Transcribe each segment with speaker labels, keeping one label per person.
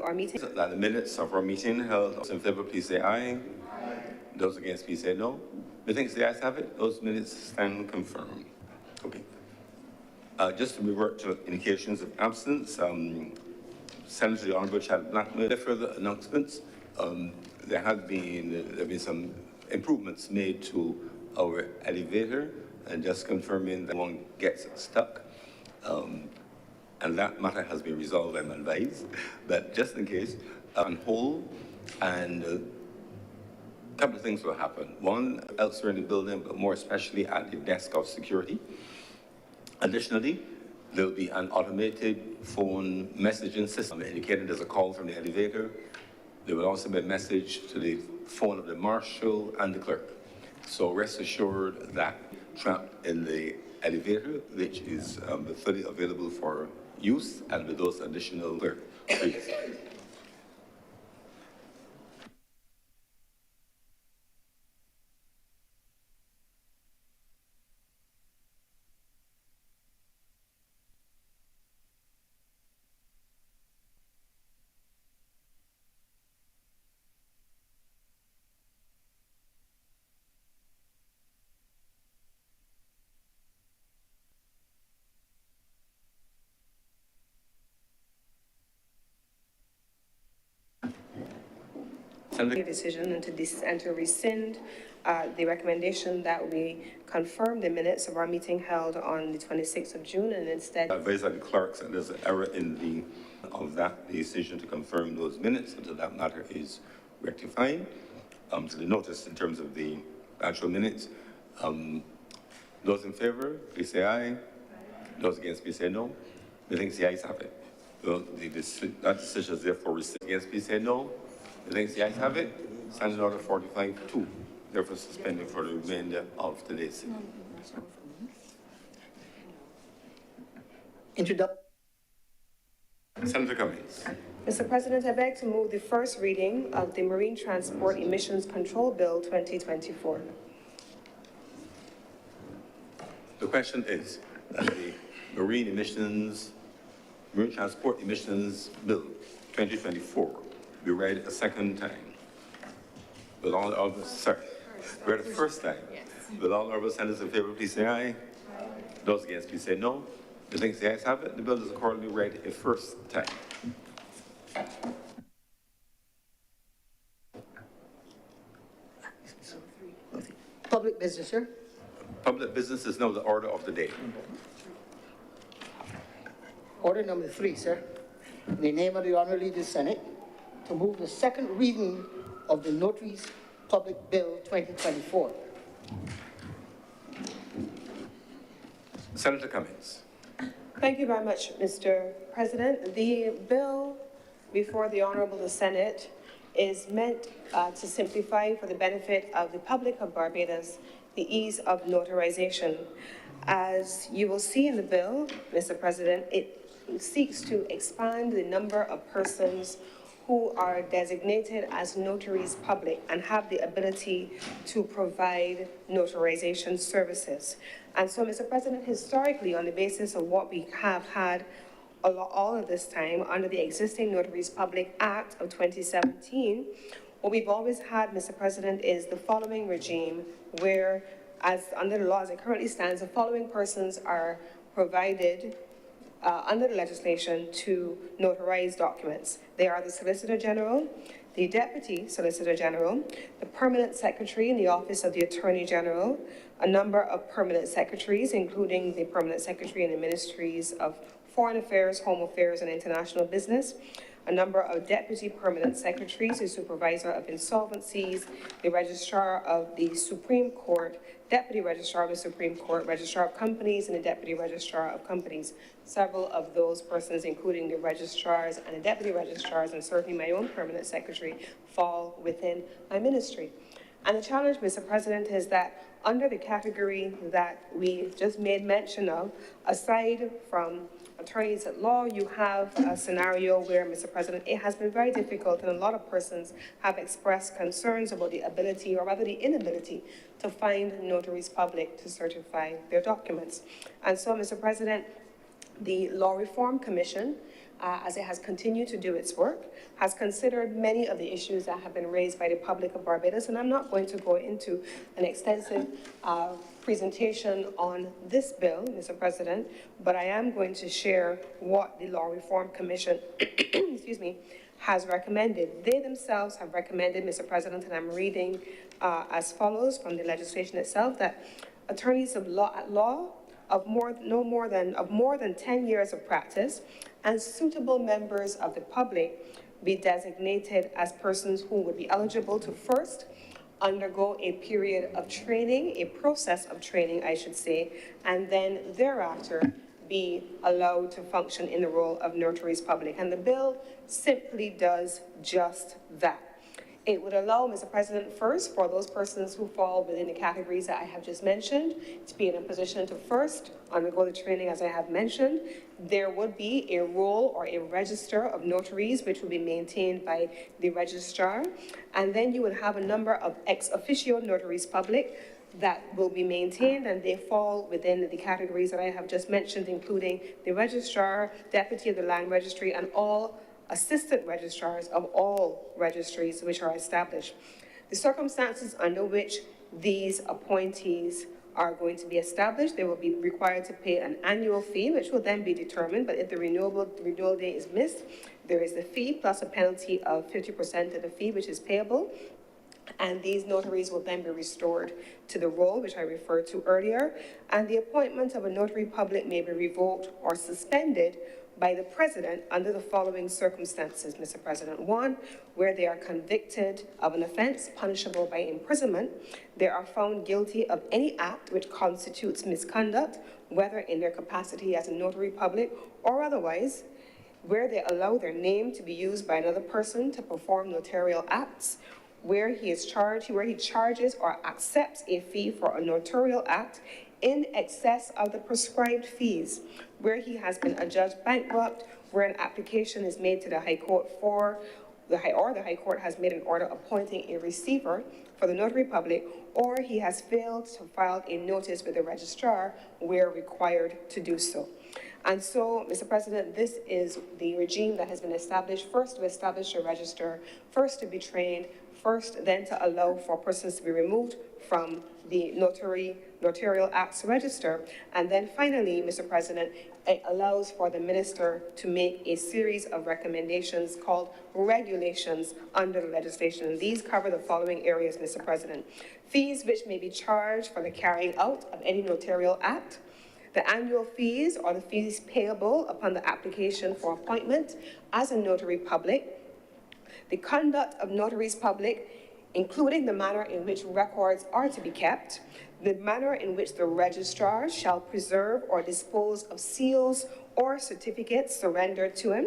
Speaker 1: our meeting.
Speaker 2: That the minutes of our meeting held, those in favor, please say aye. Aye. Those against, please say no. The things the ayes have it, those minutes stand confirmed. Okay. Just to revert to indications of absence, Senator the Honorable Chad Blackman. Further announcements. There have been some improvements made to our elevator, and just confirming that one gets stuck. And that matter has been resolved, I'm advised. But just in case, on hold, and a couple of things will happen. One, elsewhere in the building, but more especially at the desk of security. Additionally, there will be an automated phone messaging system indicating there's a call from the elevator. There will also be a message to the phone of the marshal and the clerk. So rest assured that trapped in the elevator, which is fully available for use, and with those additional clerk, please.
Speaker 1: Decision and to rescind the recommendation that we confirm the minutes of our meeting held on the 26th of June, and instead
Speaker 2: advise the clerks that there's an error in that decision to confirm those minutes until that matter is rectified. To the notice in terms of the actual minutes. Those in favor, please say aye. Aye. Those against, please say no. The things the ayes have it. That decision is therefore rescinded. Against, please say no. The things the ayes have it. Standing order 45-2. Therefore suspended for the remainder of today's sitting.
Speaker 3: Introduction.
Speaker 2: Senator Cummings.
Speaker 1: Mr. President, I beg to move the first reading of the Marine Transport Emissions Control Bill 2024.
Speaker 2: The question is that the Marine Transport Emissions Bill 2024 be read a second time. With all of us, sorry, read the first time. Yes. With all of us senators in favor, please say aye. Aye. Those against, please say no. The things the ayes have it, the bill is accordingly read a first time.
Speaker 3: Public business, sir.
Speaker 2: Public business is now the order of the day.
Speaker 3: Order number 3, sir. In the name of the Honorable Leader of the Senate, to move the second reading of the Notaries Public Bill 2024.
Speaker 2: Senator Cummings.
Speaker 1: Thank you very much, Mr. President. The bill before the Honorable the Senate is meant to simplify for the benefit of the public of Barbados the ease of notarization. As you will see in the bill, Mr. President, it seeks to expand the number of persons who are designated as notaries public and have the ability to provide notarization services. And so, Mr. President, historically, on the basis of what we have had all of this time under the existing Notaries Public Act of 2017, what we've always had, Mr. President, is the following regime where, as under the law as it currently stands, the following persons are provided under the legislation to notarize documents. They are the Solicitor General, the Deputy Solicitor General, the Permanent Secretary in the Office of the Attorney General, a number of permanent secretaries, including the Permanent Secretary in the Ministries of Foreign Affairs, Home Affairs, and International Business, a number of deputy permanent secretaries, the supervisor of insolvencies, the registrar of the Supreme Court, deputy registrar of the Supreme Court, registrar of companies, and the deputy registrar of companies. Several of those persons, including the registrars and the deputy registrars, and certainly my own permanent secretary, fall within my ministry. And the challenge, Mr. President, is that under the category that we just made mention of, aside from attorneys at law, you have a scenario where, Mr. President, it has been very difficult, and a lot of persons have expressed concerns about the ability, or rather the inability, to find notaries public to certify their documents. And so, Mr. President, the Law Reform Commission as it has continued to do its work, has considered many of the issues that have been raised by the public of Barbados. And I'm not going to go into an extensive presentation on this bill, Mr. President, but I am going to share what the Law Reform Commission, excuse me, has recommended. They themselves have recommended, Mr. President, and I'm reading as follows from the legislation itself, that attorneys of law at law of more than 10 years of practice and suitable members of the public be designated as persons who would be eligible to first undergo a period of training, a process of training, I should say, and then thereafter be allowed to function in the role of notaries public. And the bill simply does just that. It would allow, Mr. President, first, for those persons who fall within the categories that I have just mentioned, to be in a position to first undergo the training as I have mentioned. There would be a roll or a register of notaries, which would be maintained by the registrar. And then you would have a number of ex officio notaries public that will be maintained, and they fall within the categories that I have just mentioned, including the registrar, deputy of the land registry, and all assistant registrars of all registries which are established. The circumstances under which these appointees are going to be established, they will be required to pay an annual fee, which will then be determined, but if the renewal date is missed, there is the fee plus a penalty of 50% of the fee, which is payable. And these notaries will then be restored to the role which I referred to earlier. And the appointment of a notary public may be revoked or suspended by the president under the following circumstances, Mr. President. One, where they are convicted of an offense punishable by imprisonment, they are found guilty of any act which constitutes misconduct, whether in their capacity as a notary public or otherwise, where they allow their name to be used by another person to perform notarial acts, where he charges or accepts a fee for a notarial act in excess of the prescribed fees, where he has been adjudged bankrupt, where an application is made to the High Court the High Court has made an order appointing a receiver for the notary public, or he has failed to file a notice with the registrar where required to do so. And so, Mr. President, this is the regime that has been established, first to establish a register, first to be trained, first then to allow for persons to be removed from the notarial acts register, and then finally, Mr. President, it allows for the minister to make a series of recommendations called regulations under the legislation. And these cover the following areas, Mr. President. Fees which may be charged for the carrying out of any notarial act, the annual fees or the fees payable upon the application for appointment as a notary public, the conduct of notaries public, including the manner in which records are to be kept, the manner in which the registrar shall preserve or dispose of seals or certificates surrendered to him,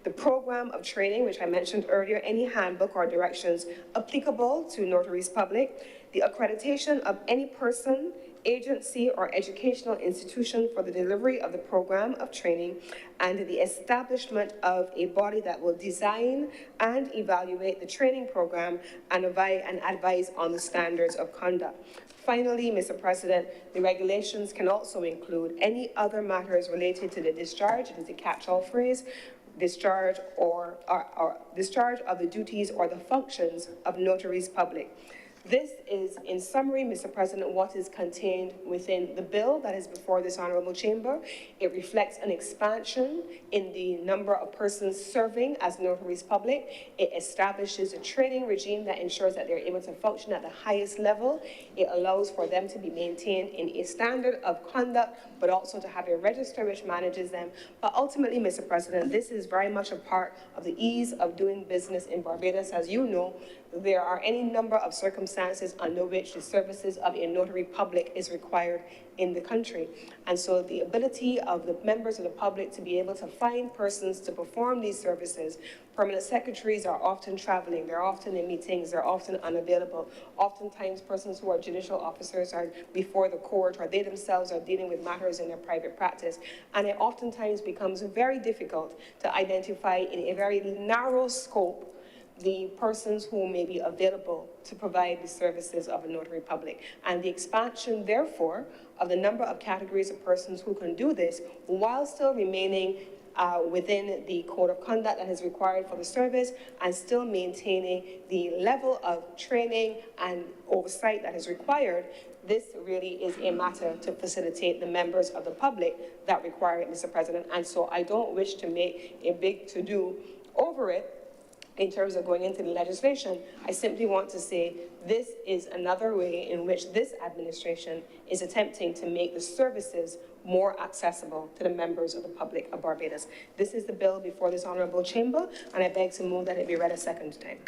Speaker 1: the program of training, which I mentioned earlier, any handbook or directions applicable to notaries public, the accreditation of any person, agency, or educational institution for the delivery of the program of training, and the establishment of a body that will design and evaluate the training program and advise on the standards of conduct. Finally, Mr. President, the regulations can also include any other matters related to the discharge, it is a catch-all phrase, discharge or discharge of the duties or the functions of notaries public. This is, in summary, Mr. President, what is contained within the bill that is before this honorable chamber. It reflects an expansion in the number of persons serving as notaries public. It establishes a training regime that ensures that they're able to function at the highest level. It allows for them to be maintained in a standard of conduct, but also to have a register which manages them. But ultimately, Mr. President, this is very much a part of the ease of doing business in Barbados. As you know, there are any number of circumstances under which the services of a notary public is required in the country. And so the ability of the members of the public to be able to find persons to perform these services, permanent secretaries are often traveling, they're often in meetings, they're often unavailable. Oftentimes persons who are judicial officers are before the court, or they themselves are dealing with matters in their private practice. And it oftentimes becomes very difficult to identify in a very narrow scope the persons who may be available to provide the services of a notary public. And the expansion, therefore, of the number of categories of persons who can do this while still remaining within the code of conduct that is required for the service and still maintaining the level of training and oversight that is required, this really is a matter to facilitate the members of the public that require it, Mr. President. And so I don't wish to make a big to-do over it in terms of going into the legislation. I simply want to say this is another way in which this administration is attempting to make the services more accessible to the members of the public of Barbados. This is the bill before this honorable chamber, and I beg to move that it be read a second time.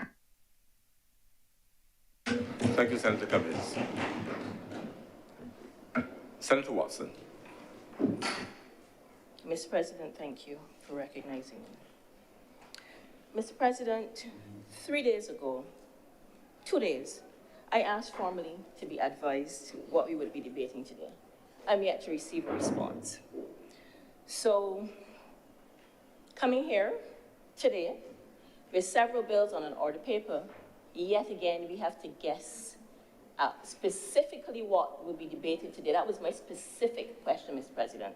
Speaker 2: Thank you, Senator Cummings. Senator Watson.
Speaker 4: Mr. President, thank you for recognizing me. Mr. President, 3 days ago, 2 days, I asked formally to be advised what we would be debating today. I'm yet to receive a response. So, coming here today with several bills on an order paper, yet again we have to guess specifically what will be debated today. That was my specific question, Mr. President.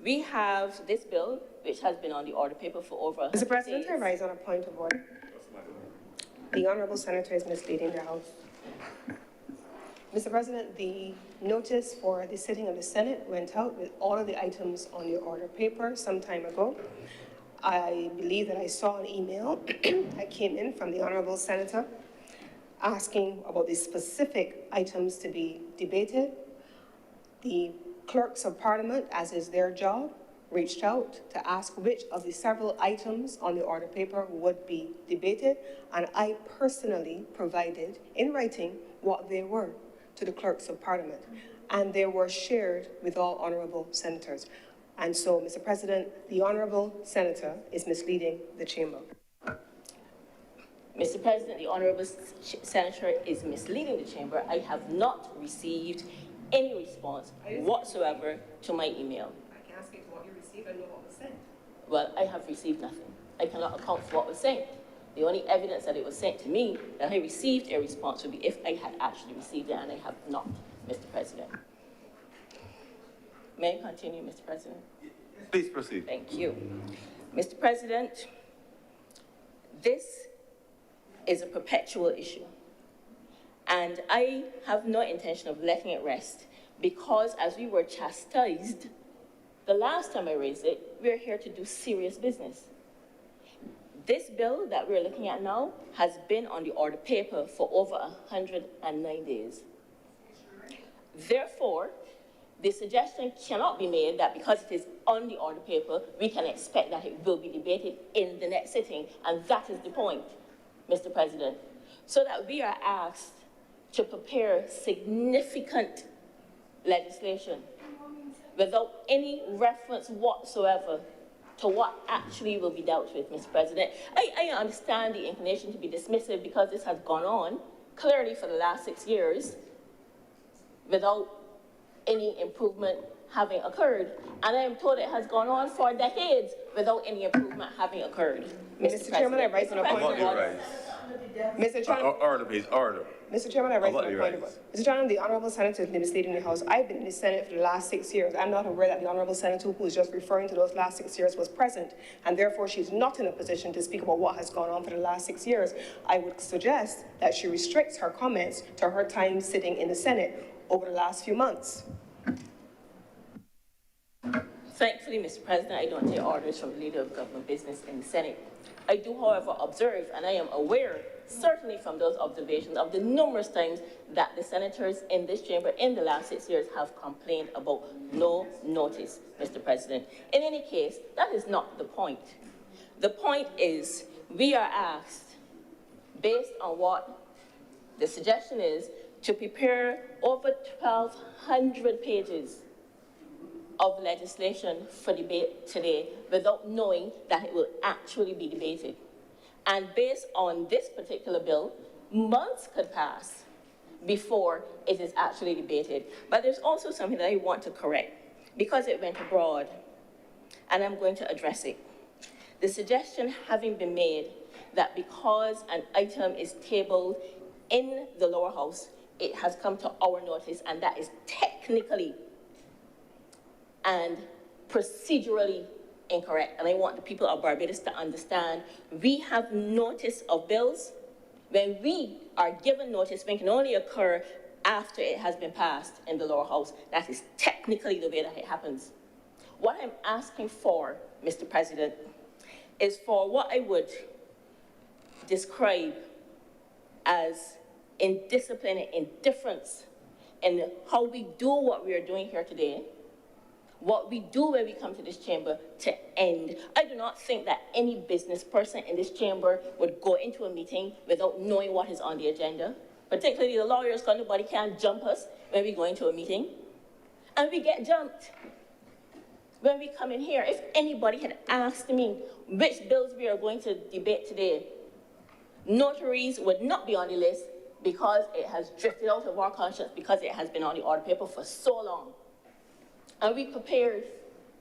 Speaker 4: We have this bill, which has been on the order paper for over 100 days.
Speaker 1: Mr. President, I rise on a point of order. The honourable senator is misleading the House. Mr. President, the notice for the sitting of the Senate went out with all of the items on the order paper some time ago. I believe that I saw an email that came in from the honourable senator asking about the specific items to be debated. The clerks of Parliament, as is their job, reached out to ask which of the several items on the order paper would be debated, and I personally provided in writing what they were to the clerks of Parliament, and they were shared with all honourable senators. And so, Mr. President, the honourable senator is misleading the chamber.
Speaker 4: Mr. President, the honourable senator is misleading the chamber. I have not received any response whatsoever to my email.
Speaker 1: I can ask you to what you received and know what was sent.
Speaker 4: Well, I have received nothing. I cannot account for what was sent. The only evidence that it was sent to me that I received a response would be if I had actually received it, and I have not, Mr. President. May I continue, Mr. President?
Speaker 2: Please proceed.
Speaker 4: Thank you. Mr. President, this is a perpetual issue, and I have no intention of letting it rest because, as we were chastised the last time I raised it, we're here to do serious business. This bill that we're looking at now has been on the order paper for over 109 days. Therefore, the suggestion cannot be made that because it is on the order paper, we can expect that it will be debated in the next sitting, and that is the point, Mr. President, so that we are asked to prepare significant legislation without any reference whatsoever to what actually will be dealt with, Mr. President. I understand the inclination to be dismissive because this has gone on clearly for the last 6 years without any improvement having occurred. And I am told it has gone on for decades without any improvement having occurred, Mr.
Speaker 1: Chairman, I rise on a point
Speaker 2: About
Speaker 1: of order. Mr. Chairman,
Speaker 2: Order, please, order.
Speaker 1: Mr. Chairman, I rise on a
Speaker 2: Your
Speaker 1: point of order. Mr. Chairman, the honourable senator is misleading the House. I've been in the Senate for the last 6 years. I'm not aware that the honourable senator who is just referring to those last 6 years was present, and therefore she's not in a position to speak about what has gone on for the last 6 years. I would suggest that she restricts her comments to her time sitting in the Senate over the last few months.
Speaker 4: Thankfully, Mr. President, I don't take orders from the leader of government business in the Senate. I do, however, observe, and I am aware, certainly from those observations, of the numerous times that the senators in this chamber in the last 6 years have complained about no notice, Mr. President. In any case, that is not the point. The point is we are asked, based on what the suggestion is, to prepare over 1,200 pages of legislation for debate today without knowing that it will actually be debated. And based on this particular bill, months could pass before it is actually debated. But there's also something that I want to correct because it went abroad, and I'm going to address it. The suggestion having been made that because an item is tabled in the lower house, it has come to our notice, and that is technically and procedurally incorrect. And I want the people of Barbados to understand we have notice of bills. When we are given notice, when it can only occur after it has been passed in the lower house. That is technically the way that it happens. What I'm asking for, Mr. President, is for what I would describe as indiscipline and indifference in how we do what we are doing here today, what we do when we come to this chamber to end. I do not think that any business person in this chamber would go into a meeting without knowing what is on the agenda, particularly the lawyers, because nobody can jump us when we go into a meeting. And we get jumped when we come in here. If anybody had asked me which bills we are going to debate today, notaries would not be on the list because it has drifted out of our conscience, because it has been on the order paper for so long. And we prepared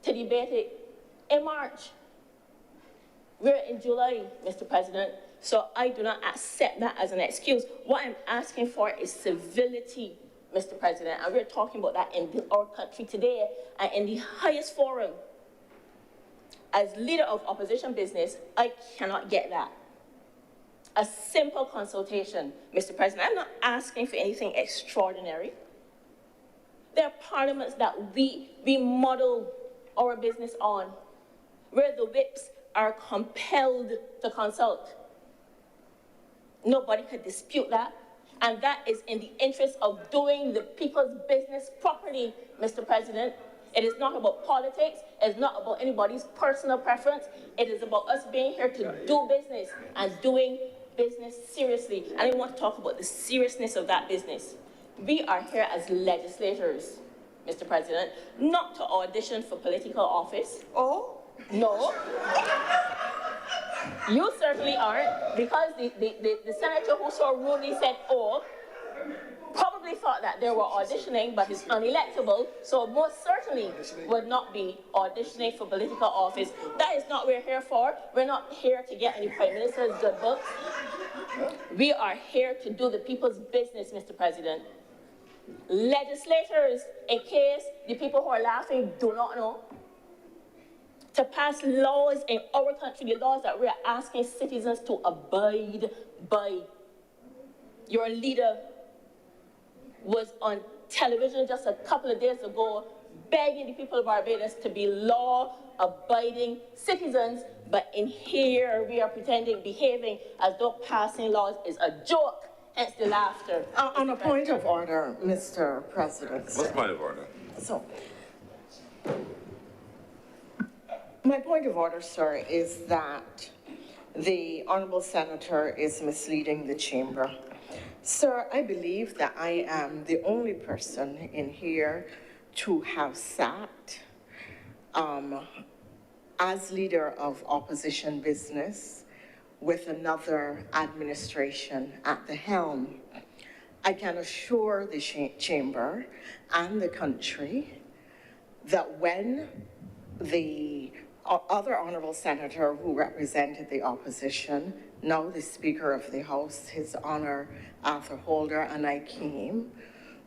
Speaker 4: to debate it in March. We're in July, Mr. President, so I do not accept that as an excuse. What I'm asking for is civility, Mr. President, and we're talking about that in our country today and in the highest forum. As leader of opposition business, I cannot get that. A simple consultation, Mr. President. I'm not asking for anything extraordinary. There are parliaments that we model our business on, where the whips are compelled to consult. Nobody could dispute that. And that is in the interest of doing the people's business properly, Mr. President. It is not about politics. It's not about anybody's personal preference. It is about us being here to do business and doing business seriously. And I want to talk about the seriousness of that business. We are here as legislators, Mr. President, not to audition for political office.
Speaker 1: Oh?
Speaker 4: No. You certainly aren't, because the senator who so rudely said, oh, probably thought that they were auditioning, but is unelectable, so most certainly would not be auditioning for political office. That is not what we're here for. We're not here to get any prime minister's good books. We are here to do the people's business, Mr. President. Legislators, in case the people who are laughing do not know, to pass laws in our country, the laws that we're asking citizens to abide by. Your leader was on television just a couple of days ago begging the people of Barbados to be law-abiding citizens, but in here we are pretending, behaving as though passing laws is a joke, hence the laughter.
Speaker 5: On a point of order, Mr. President.
Speaker 2: What's the point of order?
Speaker 5: So, my point of order, sir, is that the Honourable Senator is misleading the chamber. Sir, I believe that I am the only person in here to have sat as leader of opposition business with another administration at the helm. I can assure the chamber and the country that when the other honourable senator who represented the opposition, now the Speaker of the House, His Honour Arthur Holder, and I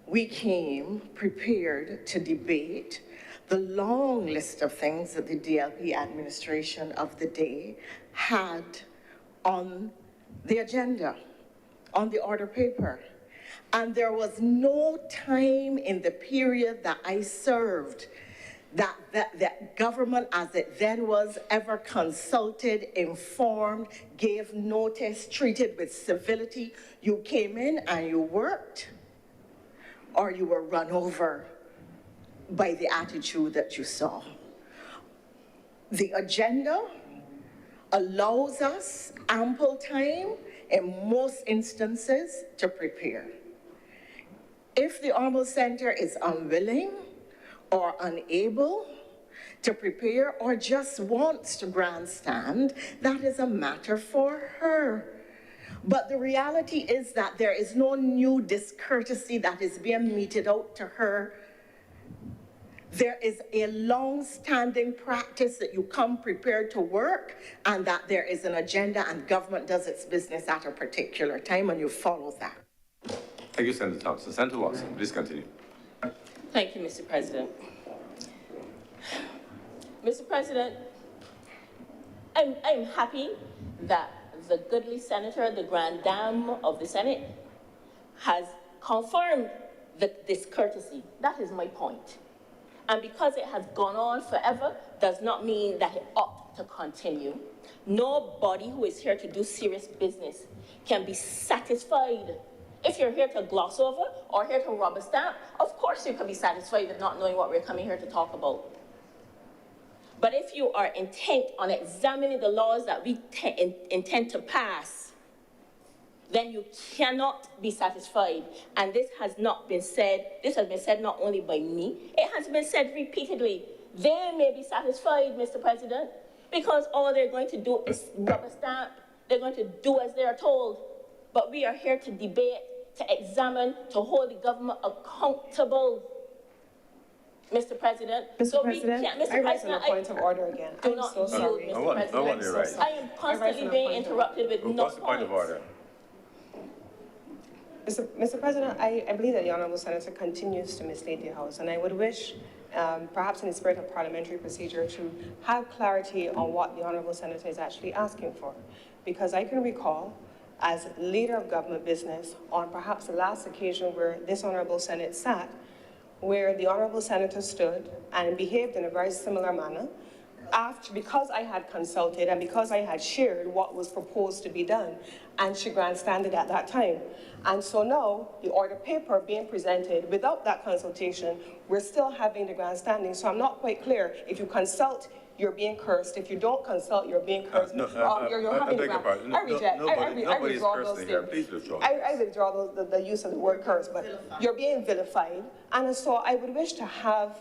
Speaker 5: we came prepared to debate the long list of things that the DLP administration of the day had on the agenda, on the order paper. And there was no time in the period that I served that government as it then was ever consulted, informed, gave notice, treated with civility. You came in and you worked, or you were run over by the attitude that you saw. The agenda allows us ample time in most instances to prepare. If the Honourable Senator is unwilling or unable to prepare or just wants to grandstand, that is a matter for her. But the reality is that there is no new discourtesy that is being meted out to her. There is a long-standing practice that you come prepared to work and that there is an agenda and government does its business at a particular time and you follow that.
Speaker 2: Thank you, Senator Thompson. Senator Watson, please continue.
Speaker 4: Thank you, Mr. President. Mr. President, I'm happy that the goodly senator, the grand dame of the Senate, has confirmed this courtesy. That is my point. And because it has gone on forever does not mean that it ought to continue. Nobody who is here to do serious business can be satisfied. If you're here to gloss over or here to rubber stamp, of course you can be satisfied with not knowing what we're coming here to talk about. But if you are intent on examining the laws that we intend to pass, then you cannot be satisfied. And this has not been said, this has been said not only by me, it has been said repeatedly. They may be satisfied, Mr. President, because all they're going to do is rubber stamp. They're going to do as they are told. But we are here to debate, to examine, to hold the government accountable. Mr. President.
Speaker 1: Mr. President, I rise on a point of order again.
Speaker 4: Do
Speaker 1: I'm
Speaker 4: not
Speaker 1: so sorry.
Speaker 4: yield, Mr. President. I am constantly being interrupted with no
Speaker 2: What's the point of order?
Speaker 1: Mr. President, I believe that the Honourable Senator continues to mislead the House, and I would wish, perhaps in the spirit of parliamentary procedure, to have clarity on what the Honourable Senator is actually asking for. Because I can recall, as leader of government business, on perhaps the last occasion where this Honourable Senate sat, where the Honourable Senator stood and behaved in a very similar manner, because I had consulted and because I had shared what was proposed to be done, and she grandstanded at that time. And so now, the order paper being presented without that consultation, we're still having the grandstanding. So I'm not quite clear. If you consult, you're being cursed. If you don't consult, you're being cursed. You're having the grand. I reject. I withdraw those statements. I withdraw the use of the word curse, but you're being vilified. And so I would wish to have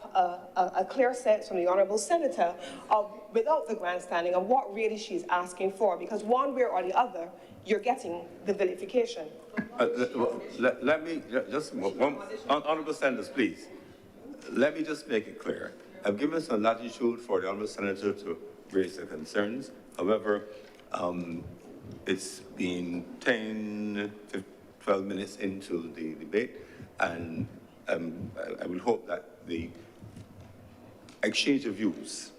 Speaker 1: a clear sense from the Honourable Senator of, without the grandstanding, of what really she's asking for, because one way or the other, you're getting the vilification.
Speaker 2: Let me just, Honourable Senators, please. Let me just make it clear. I've given some latitude for the Honourable Senator to raise their concerns. However, it's been 10, 12 minutes into the debate, and I will hope that the exchange of views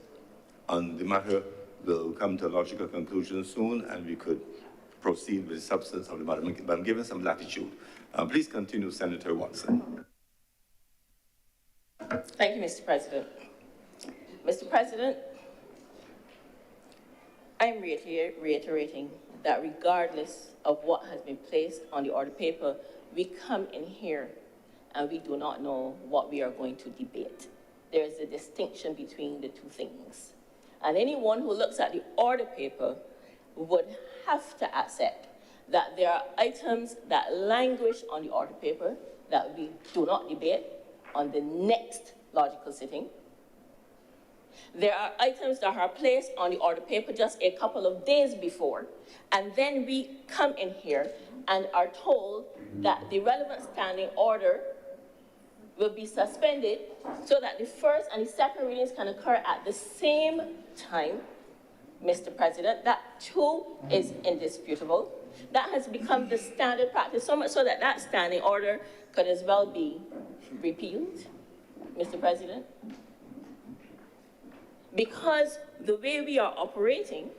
Speaker 2: on the matter will come to a logical conclusion soon, and we could proceed with the substance of the matter. But I'm giving some latitude. Please continue, Senator Watson.
Speaker 4: Thank you, Mr. President. Mr. President, I'm reiterating that regardless of what has been placed on the order paper, we come in here and we do not know what we are going to debate. There is a distinction between the two things. And anyone who looks at the order paper would have to accept that there are items that languish on the order paper that we do not debate on the next logical sitting. There are items that are placed on the order paper just a couple of days before, and then we come in here and are told that the relevant standing order will be suspended so that the first and the second readings can occur at the same time. Mr. President, that too is indisputable. That has become the standard practice, so much so that that standing order could as well be repealed, Mr. President. Because the way we are operating,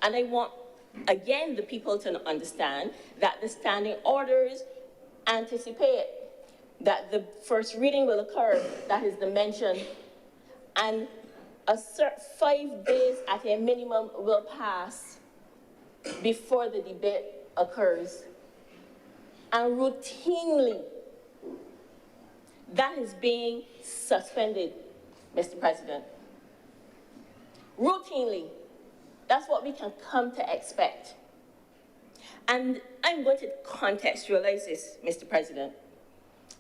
Speaker 4: and I want, again, the people to understand that the standing orders anticipate that the first reading will occur, that is the mention, and 5 days at a minimum will pass before the debate occurs. And routinely, that is being suspended, Mr. President. Routinely. That's what we can come to expect. And I'm going to contextualize this, Mr. President,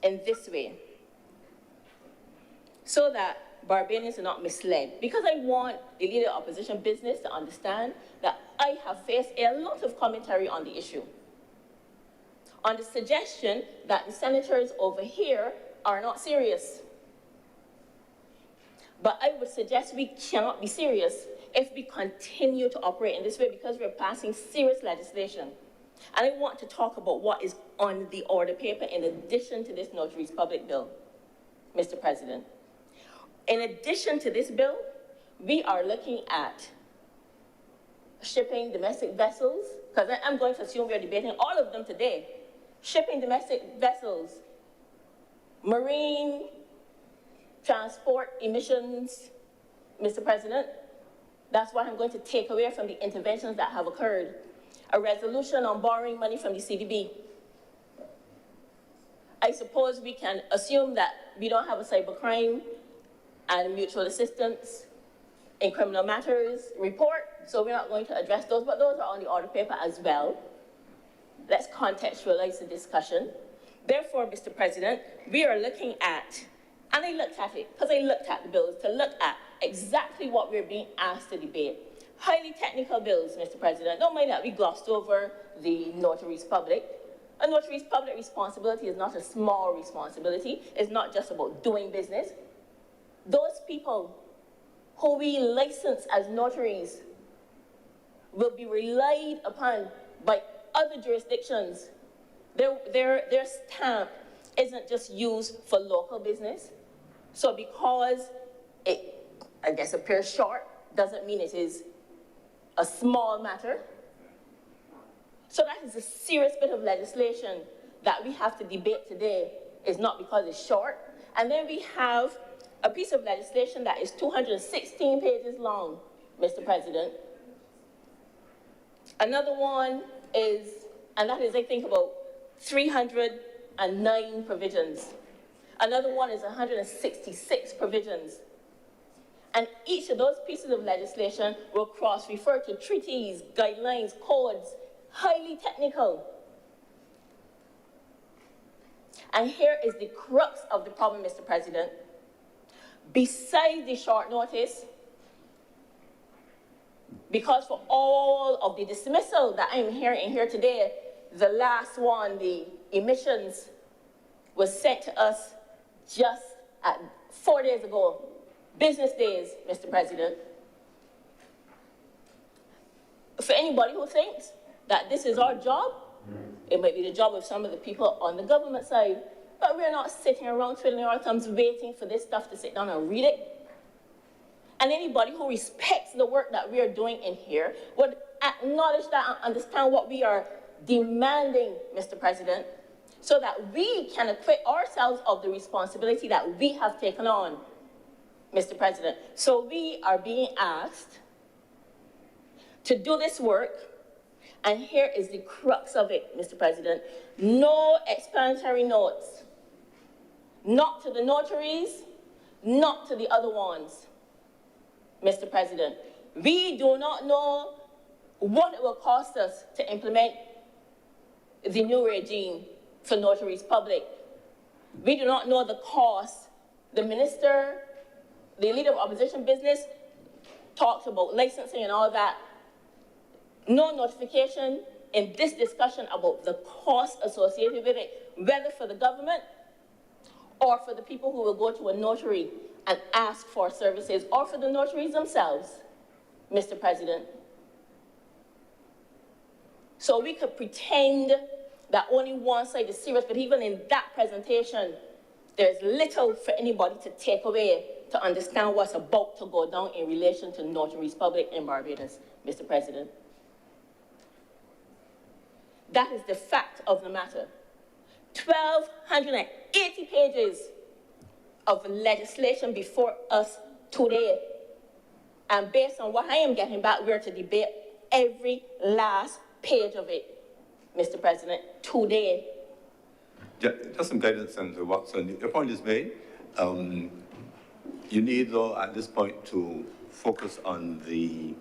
Speaker 4: in this way, so that Barbadians are not misled. Because I want the leader of opposition business to understand that I have faced a lot of commentary on the issue, on the suggestion that the senators over here are not serious. But I would suggest we cannot be serious if we continue to operate in this way, because we're passing serious legislation. And I want to talk about what is on the order paper in addition to this Notary's Public Bill, Mr. President. In addition to this bill, we are looking at shipping domestic vessels, because I'm going to assume we're debating all of them today. Shipping domestic vessels, marine transport emissions, Mr. President. That's what I'm going to take away from the interventions that have occurred. A resolution on borrowing money from the CDB. I suppose we can assume that we don't have a cybercrime and mutual assistance in criminal matters report, so we're not going to address those, but those are on the order paper as well. Let's contextualize the discussion. Therefore, Mr. President, we are looking at, and I looked at it, because I looked at the bills to look at exactly what we're being asked to debate. Highly technical bills, Mr. President. Don't mind that we glossed over the notaries public. A notary's public responsibility is not a small responsibility. It's not just about doing business. Those people who we license as notaries will be relied upon by other jurisdictions. Their stamp isn't just used for local business. So because it, I guess, appears short, doesn't mean it is a small matter. So that is a serious bit of legislation that we have to debate today. It's not because it's short. And then we have a piece of legislation that is 216 pages long, Mr. President. Another one is, and that is, I think, about 309 provisions. Another one is 166 provisions. And each of those pieces of legislation will cross-refer to treaties, guidelines, codes, highly technical. And here is the crux of the problem, Mr. President. Besides the short notice, because for all of the dismissal that I'm hearing here today, the last one, the emissions, was sent to us just 4 days ago, business days, Mr. President. For anybody who thinks that this is our job, it might be the job of some of the people on the government side, but we're not sitting around twiddling our thumbs waiting for this stuff to sit down and read it. And anybody who respects the work that we are doing in here would acknowledge that and understand what we are demanding, Mr. President, so that we can acquit ourselves of the responsibility that we have taken on, Mr. President. So we are being asked to do this work, and here is the crux of it, Mr. President. No explanatory notes, not to the notaries, not to the other ones, Mr. President. We do not know what it will cost us to implement the new regime for notaries public. We do not know the cost. The minister, the leader of opposition business, talks about licensing and all that. No notification in this discussion about the cost associated with it, whether for the government or for the people who will go to a notary and ask for services, or for the notaries themselves, Mr. President. So we could pretend that only one side is serious, but even in that presentation, there's little for anybody to take away to understand what's about to go down in relation to notaries public in Barbados, Mr. President. That is the fact of the matter. 1,280 pages of legislation before us today. And based on what I am getting back, we're to debate every last page of it, Mr. President, today.
Speaker 2: Just some guidance, Senator Watson. Your point is made. You need, though, at this point, to focus on the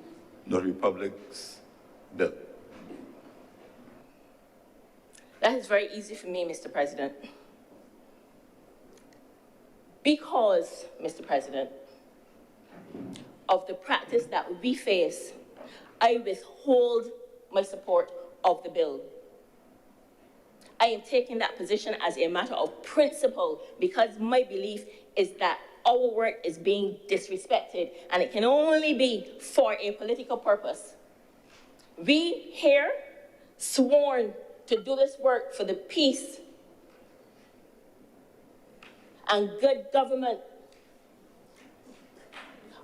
Speaker 2: Notary Public's bill.
Speaker 4: That is very easy for me, Mr. President. Because, Mr. President, of the practice that we face, I withhold my support of the bill. I am taking that position as a matter of principle because my belief is that our work is being disrespected and it can only be for a political purpose. We here sworn to do this work for the peace and good government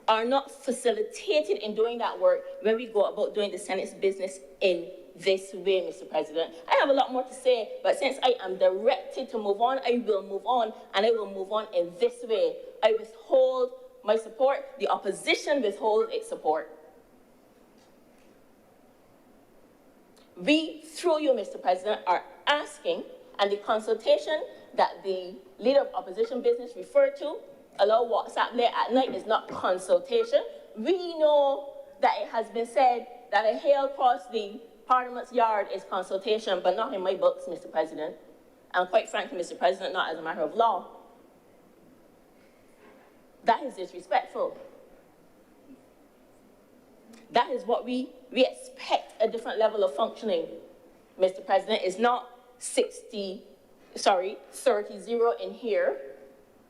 Speaker 4: are not facilitated in doing that work when we go about doing the Senate's business in this way, Mr. President. I have a lot more to say, but since I am directed to move on, I will move on, and I will move on in this way. I withhold my support. The opposition withholds its support. We, through you, Mr. President, are asking, and the consultation that the Leader of Opposition Business referred to, allow WhatsApp late at night, is not consultation. We know that it has been said that a hail across the Parliament's yard is consultation, but not in my books, Mr. President. And quite frankly, Mr. President, not as a matter of law. That is disrespectful. That is what we expect a different level of functioning, Mr. President. It's not 30-0 in here,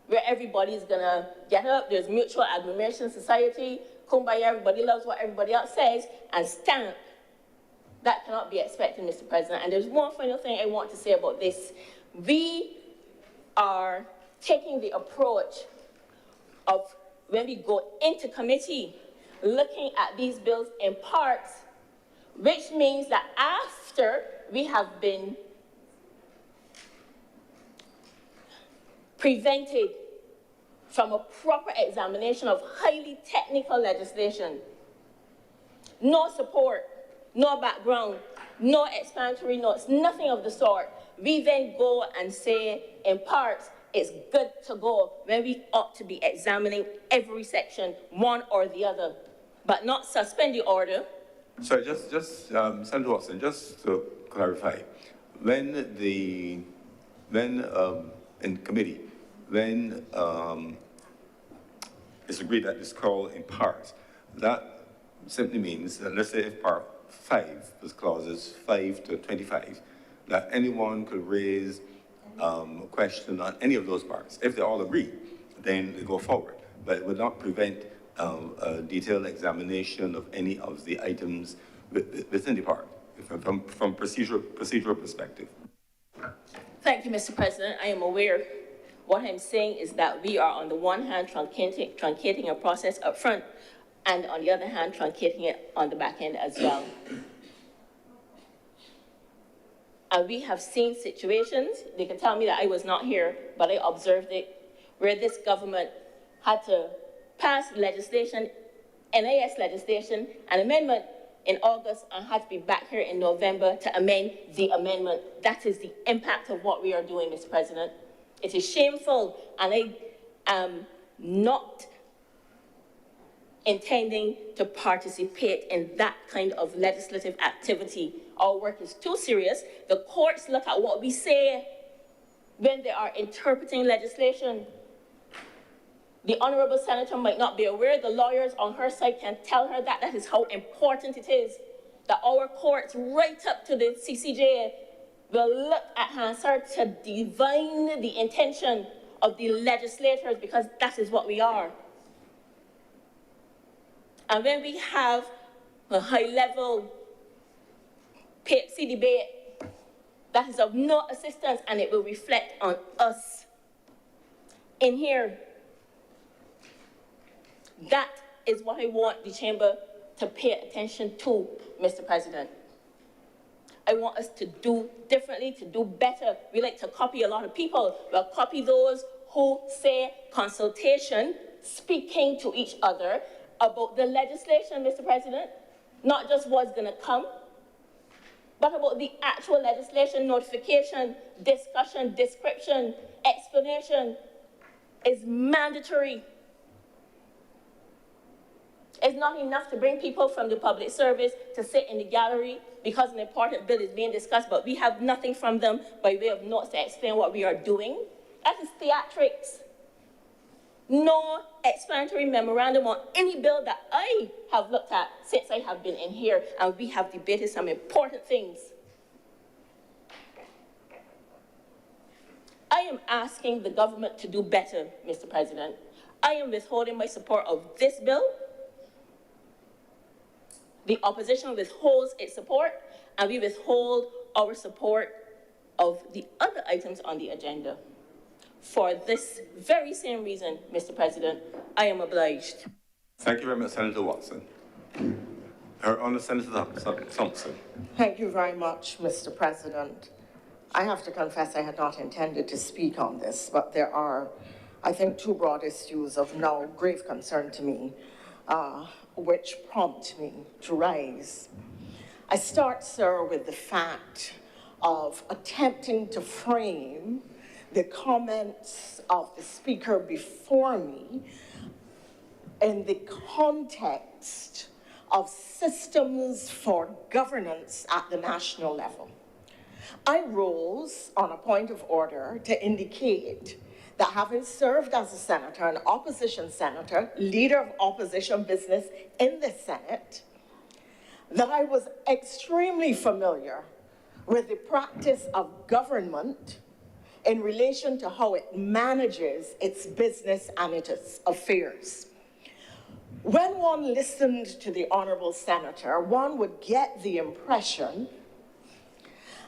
Speaker 4: where everybody's gonna get up, there's mutual admiration society, kumbaya, everybody loves what everybody else says, and stamp. That cannot be expected, Mr. President. And there's one final thing I want to say about this. We are taking the approach of, when we go into committee, looking at these bills in parts, which means that after we have been prevented from a proper examination of highly technical legislation, no support, no background, no explanatory notes, nothing of the sort, we then go and say in parts, it's good to go, when we ought to be examining every section, one or the other, but not suspend the order.
Speaker 2: Sorry, Senator Watson, just to clarify, when in committee, when it's agreed that it's called in parts, that simply means that, let's say if part 5, those clauses 5 to 25, that anyone could raise a question on any of those parts. If they all agree, then they go forward. But it would not prevent a detailed examination of any of the items within the part, from procedural perspective.
Speaker 4: Thank you, Mr. President. I am aware. What I'm saying is that we are, on the one hand, truncating a process up front, and on the other hand, truncating it on the back end as well. And we have seen situations, they can tell me that I was not here, but I observed it, where this government had to pass legislation, NIS legislation, an amendment in August, and had to be back here in November to amend the amendment. That is the impact of what we are doing, Mr. President. It is shameful, and I am not intending to participate in that kind of legislative activity. Our work is too serious. The courts look at what we say when they are interpreting legislation. The Honorable Senator might not be aware. The lawyers on her side can tell her that. That is how important it is that our courts, right up to the CCJ, will look at Hansard to divine the intention of the legislators, because that is what we are. And when we have a high-level PAPC debate, that is of no assistance, and it will reflect on us in here. That is what I want the chamber to pay attention to, Mr. President. I want us to do differently, to do better. We like to copy a lot of people. We'll copy those who say consultation, speaking to each other about the legislation, Mr. President, not just what's going to come, but about the actual legislation, notification, discussion, description, explanation is mandatory. It's not enough to bring people from the public service to sit in the gallery because an important bill is being discussed, but we have nothing from them by way of notes to explain what we are doing. That is theatrics. No explanatory memorandum on any bill that I have looked at since I have been in here, and we have debated some important things. I am asking the government to do better, Mr. President. I am withholding my support of this bill. The opposition withholds its support, and we withhold our support of the other items on the agenda. For this very same reason, Mr. President, I am obliged.
Speaker 2: Thank you very much, Senator Watson. Her Honor, Senator Thompson.
Speaker 5: Thank you very much, Mr. President. I have to confess I had not intended to speak on this, but there are, I think, two broad issues of now grave concern to me, which prompt me to rise. I start, sir, with the fact of attempting to frame the comments of the speaker before me in the context of systems for governance at the national level. I rose on a point of order to indicate that having served as a senator, an opposition senator, leader of opposition business in the Senate, that I was extremely familiar with the practice of government in relation to how it manages its business and its affairs. When one listened to the honorable senator, one would get the impression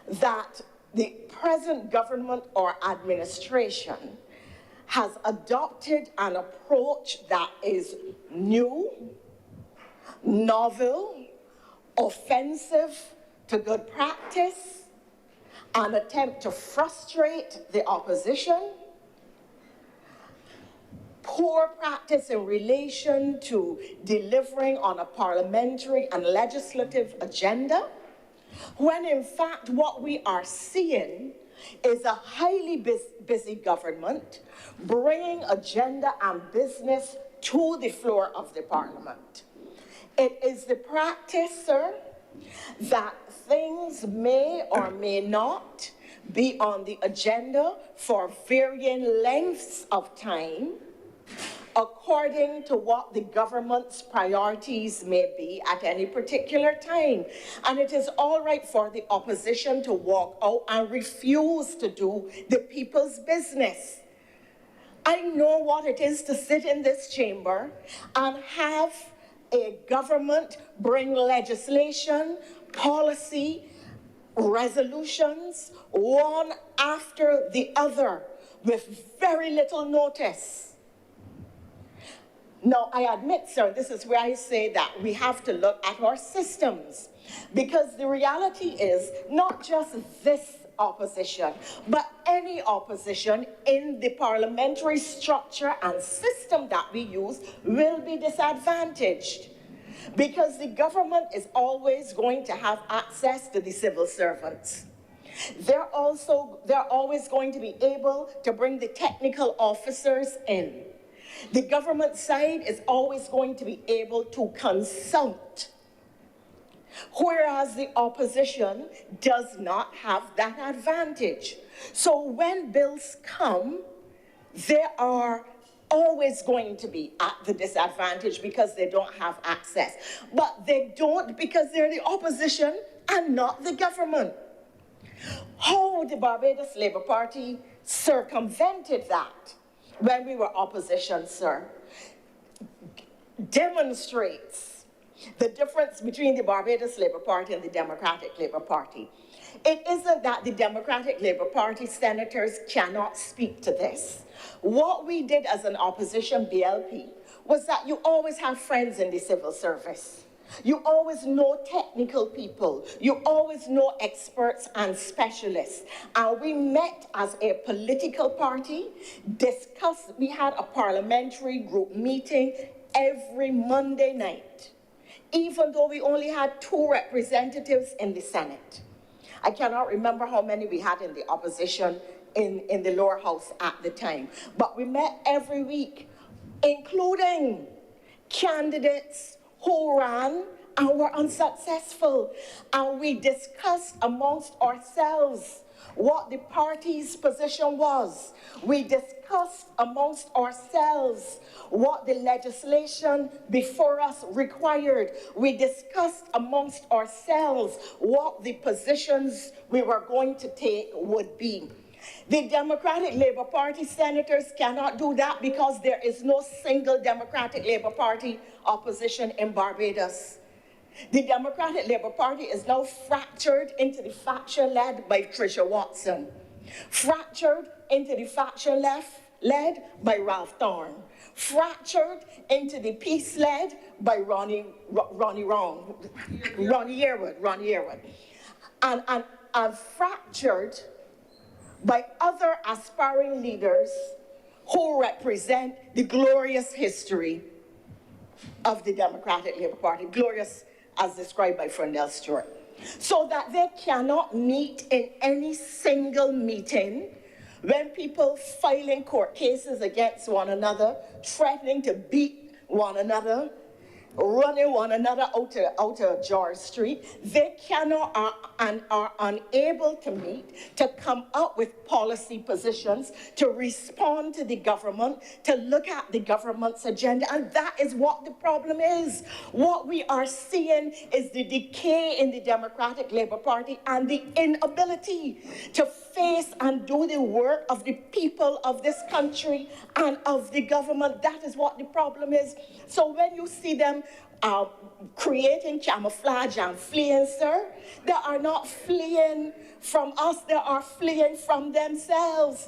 Speaker 5: that the present government or administration has adopted an approach that is new, novel, offensive to good practice, an attempt to frustrate the opposition, poor practice in relation to delivering on a parliamentary and legislative agenda, when in fact what we are seeing is a highly busy government bringing agenda and business to the floor of the parliament. It is the practice, sir, that things may or may not be on the agenda for varying lengths of time according to what the government's priorities may be at any particular time. And it is all right for the opposition to walk out and refuse to do the people's business. I know what it is to sit in this chamber and have a government bring legislation, policy, resolutions, one after the other with very little notice. Now, I admit, sir, this is where I say that we have to look at our systems, because the reality is not just this opposition, but any opposition in the parliamentary structure and system that we use will be disadvantaged, because the government is always going to have access to the civil servants. They're always going to be able to bring the technical officers in. The government side is always going to be able to consult, whereas the opposition does not have that advantage. So when bills come, they are always going to be at the disadvantage because they don't have access. But they don't because they're the opposition and not the government. How the Barbados Labour Party circumvented that when we were opposition, sir, demonstrates the difference between the Barbados Labour Party and the Democratic Labour Party. It isn't that the Democratic Labour Party senators cannot speak to this. What we did as an opposition BLP was that you always have friends in the civil service. You always know technical people. You always know experts and specialists. And we met as a political party, discussed. We had a parliamentary group meeting every Monday night, even though we only had 2 representatives in the Senate. I cannot remember how many we had in the opposition in the lower house at the time. But we met every week, including candidates who ran and were unsuccessful. And we discussed amongst ourselves what the party's position was. We discussed amongst ourselves what the legislation before us required. We discussed amongst ourselves what the positions we were going to take would be. The Democratic Labour Party senators cannot do that because there is no single Democratic Labour Party opposition in Barbados. The Democratic Labour Party is now fractured into the faction led by Tricia Watson, fractured into the faction left led by Ralph Thorne, fractured into the peace led by Ronnie Yearwood, and fractured by other aspiring leaders who represent the glorious history of the Democratic Labour Party, glorious as described by Frondell Stewart, so that they cannot meet in any single meeting when people filing court cases against one another, threatening to beat one another, running one another out of George Street. They cannot and are unable to meet, to come up with policy positions, to respond to the government, to look at the government's agenda. And that is what the problem is. What we are seeing is the decay in the Democratic Labour Party and the inability to face and do the work of the people of this country and of the government. That is what the problem is. So when you see them creating camouflage and fleeing, sir, they are not fleeing from us, they are fleeing from themselves.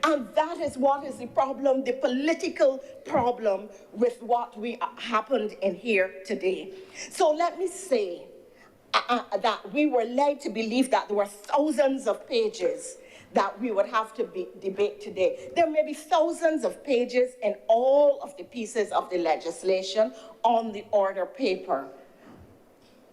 Speaker 5: And that is what is the problem, the political problem with what happened in here today. So let me say that we were led to believe that there were thousands of pages that we would have to debate today. There may be thousands of pages in all of the pieces of the legislation on the order paper.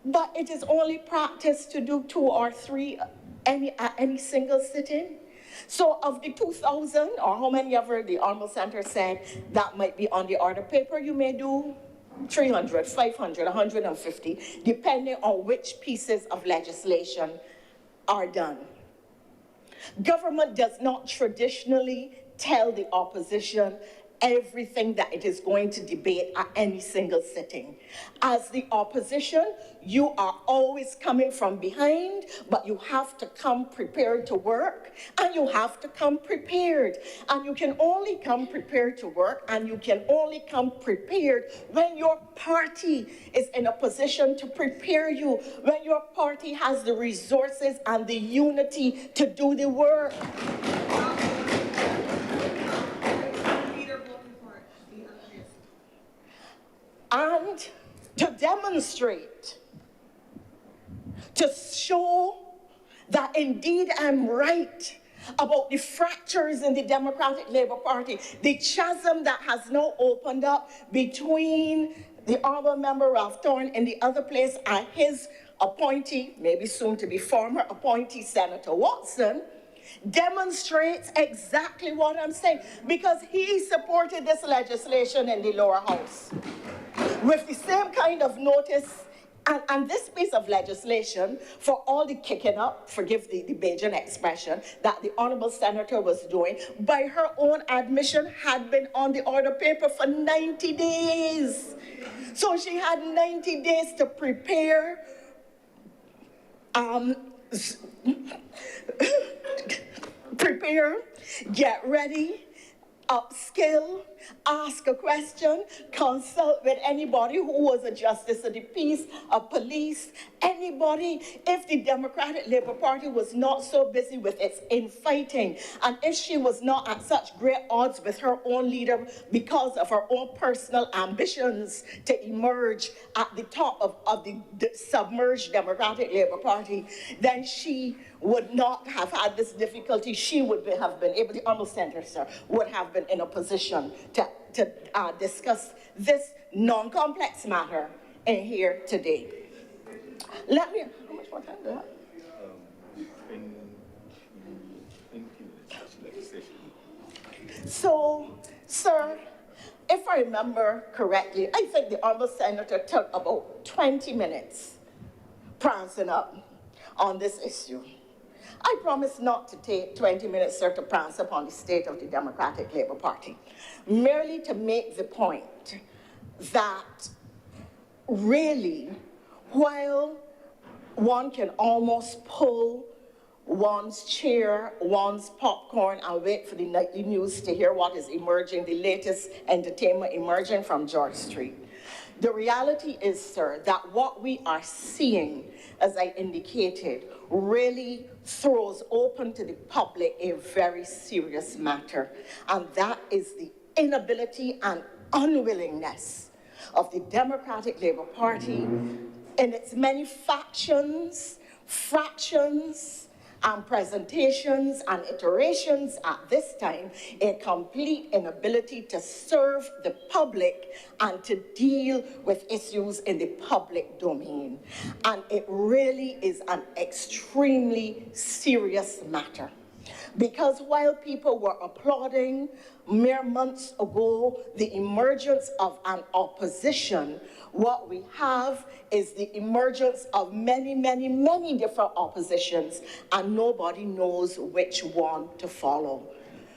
Speaker 5: But it is only practice to do 2 or 3 at any single sitting. So of the 2,000, or how many ever the Honorable Senator said that might be on the order paper, you may do 300, 500, 150, depending on which pieces of legislation are done. Government does not traditionally tell the opposition everything that it is going to debate at any single sitting. As the opposition, you are always coming from behind, but you have to come prepared to work, and you have to come prepared. And you can only come prepared to work, and you can only come prepared when your party is in a position to prepare you, when your party has the resources and the unity to do the work. And to demonstrate, to show that indeed I'm right about the fractures in the Democratic Labour Party, the chasm that has now opened up between the Honourable Member Ralph Thorne in the other place and his appointee, maybe soon to be former appointee, Senator Watson, demonstrates exactly what I'm saying, because he supported this legislation in the lower house with the same kind of notice. And this piece of legislation, for all the kicking up, forgive the Bajan expression, that the Honourable Senator was doing, by her own admission, had been on the order paper for 90 days. So she had 90 days to prepare, get ready, upskill, ask a question, consult with anybody who was a justice of the peace, a police, anybody. If the Democratic Labour Party was not so busy with its infighting, and if she was not at such great odds with her own leader because of her own personal ambitions to emerge at the top of the submerged Democratic Labour Party, then she would not have had this difficulty. She would have been able, the Honourable Senator, sir, would have been in a position to discuss this non-complex matter in here today. Let me, how much more time do I have? So, sir, if I remember correctly, I think the Honourable Senator took about 20 minutes prancing up on this issue. I promise not to take 20 minutes, sir, to prance upon the state of the Democratic Labour Party, merely to make the point that really, while one can almost pull one's chair, one's popcorn, and wait for the nightly news to hear what is emerging, the latest entertainment emerging from George Street, The reality is, sir, that what we are seeing, as I indicated, really throws open to the public a very serious matter, and that is the inability and unwillingness of the Democratic Labour Party in its many factions, fractions, and presentations and iterations at this time, a complete inability to serve the public and to deal with issues in the public domain. And it really is an extremely serious matter. Because while people were applauding mere months ago the emergence of an opposition, what we have is the emergence of many, many, many different oppositions, and nobody knows which one to follow.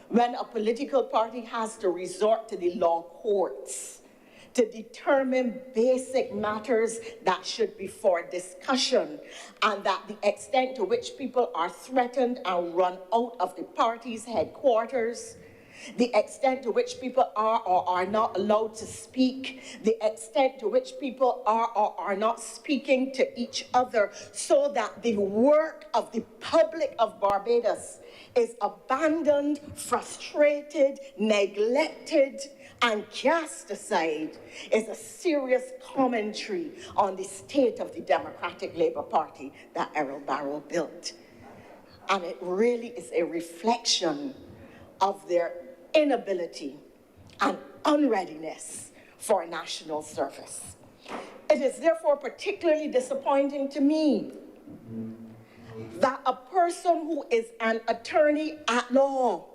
Speaker 5: When a political party has to resort to the law courts to determine basic matters that should be for discussion, and that the extent to which people are threatened and run out of the party's headquarters, the extent to which people are or are not allowed to speak, the extent to which people are or are not speaking to each other, so that the work of the public of Barbados is abandoned, frustrated, neglected, and cast aside, is a serious commentary on the state of the Democratic Labour Party that Errol Barrow built. And it really is a reflection of their inability and unreadiness for national service. It is therefore particularly disappointing to me that a person who is an attorney at law,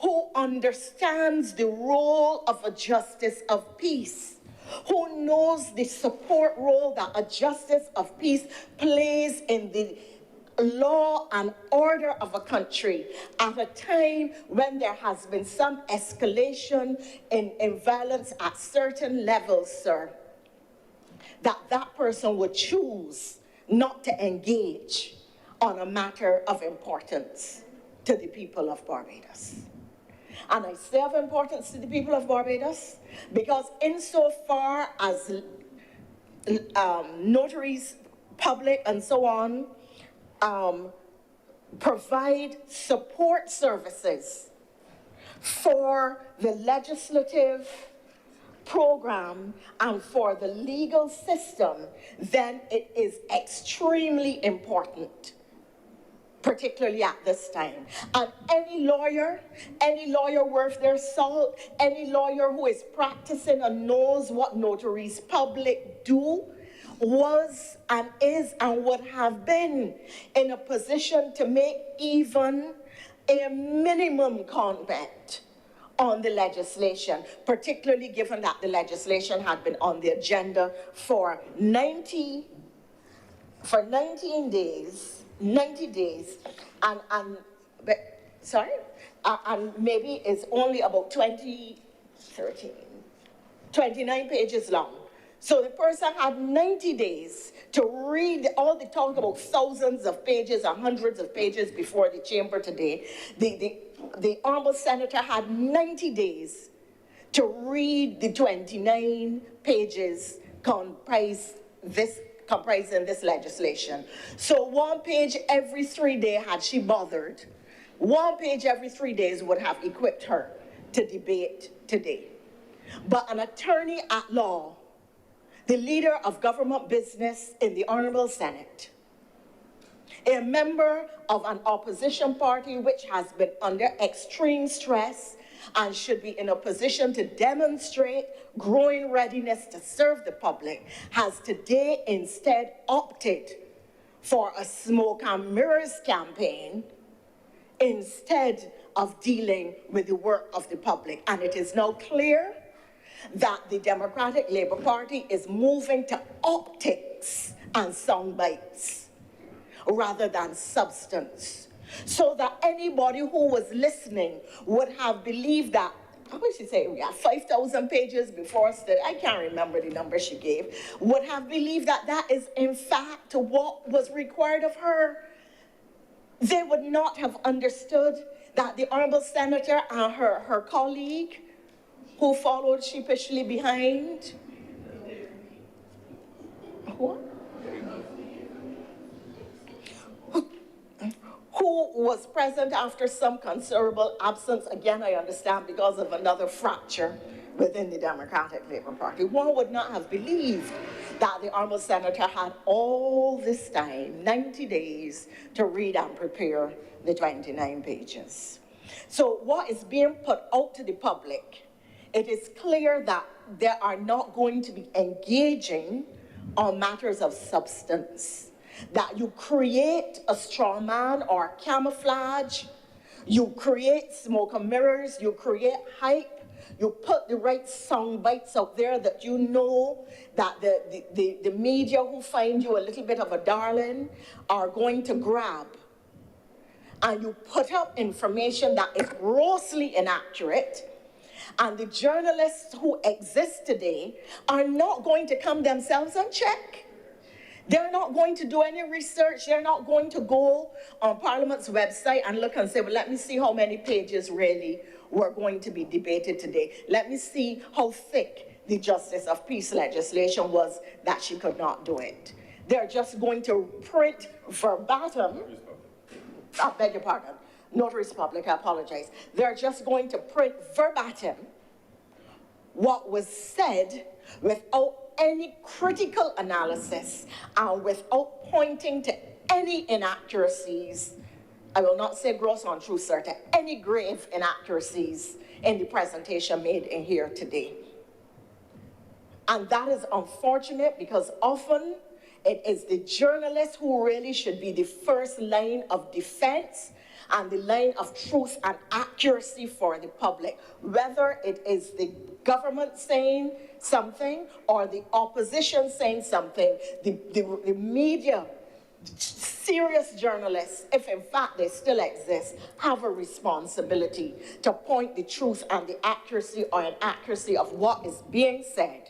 Speaker 5: who understands the role of a justice of peace, who knows the support role that a justice of peace plays in the law and order of a country at a time when there has been some escalation in violence at certain levels, sir, that person would choose not to engage on a matter of importance to the people of Barbados. And I say of importance to the people of Barbados because insofar as notaries, public, and so on, provide support services for the legislative program and for the legal system, then it is extremely important, particularly at this time. And any lawyer worth their salt, any lawyer who is practicing and knows what notaries public do, was and is and would have been in a position to make even a minimum comment on the legislation, particularly given that the legislation had been on the agenda for 90 days, and maybe it's only about 29 pages long. So the person had 90 days to read all the talk about thousands of pages or hundreds of pages before the chamber today. The honorable senator had 90 days to read the 29 pages comprising this legislation. So 1 page every 3 days, had she bothered, 1 page every 3 days would have equipped her to debate today. But an attorney at law, the leader of government business in the Honorable Senate, a member of an opposition party which has been under extreme stress and should be in a position to demonstrate growing readiness to serve the public, has today instead opted for a smoke and mirrors campaign instead of dealing with the work of the public. And it is now clear that the Democratic Labour Party is moving to optics and sound bites rather than substance, so that anybody who was listening would have believed that, how would she say, we have 5,000 pages before us today, I can't remember the number she gave, would have believed that that is in fact what was required of her. They would not have understood that the Honourable Senator and her colleague, who followed sheepishly behind, was present after some considerable absence. Again, I understand because of another fracture within the Democratic Labour Party. One would not have believed that the honourable senator had all this time, 90 days, to read and prepare the 29 pages. So what is being put out to the public, it is clear that they are not going to be engaging on matters of substance, that you create a straw man or camouflage, you create smoke and mirrors, you create hype, you put the right sound bites out there that you know that the media who find you a little bit of a darling are going to grab. And you put up information that is grossly inaccurate, and the journalists who exist today are not going to come themselves and check. They're not going to do any research. They're not going to go on Parliament's website and look and say, well, let me see how many pages really were going to be debated today. Let me see how thick the Justice of Peace legislation was that she could not do it. They're just going to print verbatim. I beg your pardon. Notary's Public, I apologize. They're just going to print verbatim what was said without any critical analysis and without pointing to any inaccuracies. I will not say gross untruths, sir, to any grave inaccuracies in the presentation made in here today. And that is unfortunate because often it is the journalists who really should be the first line of defense and the line of truth and accuracy for the public, whether it is the government saying something or the opposition saying something. The media, serious journalists, if in fact they still exist, have a responsibility to point the truth and the accuracy or inaccuracy of what is being said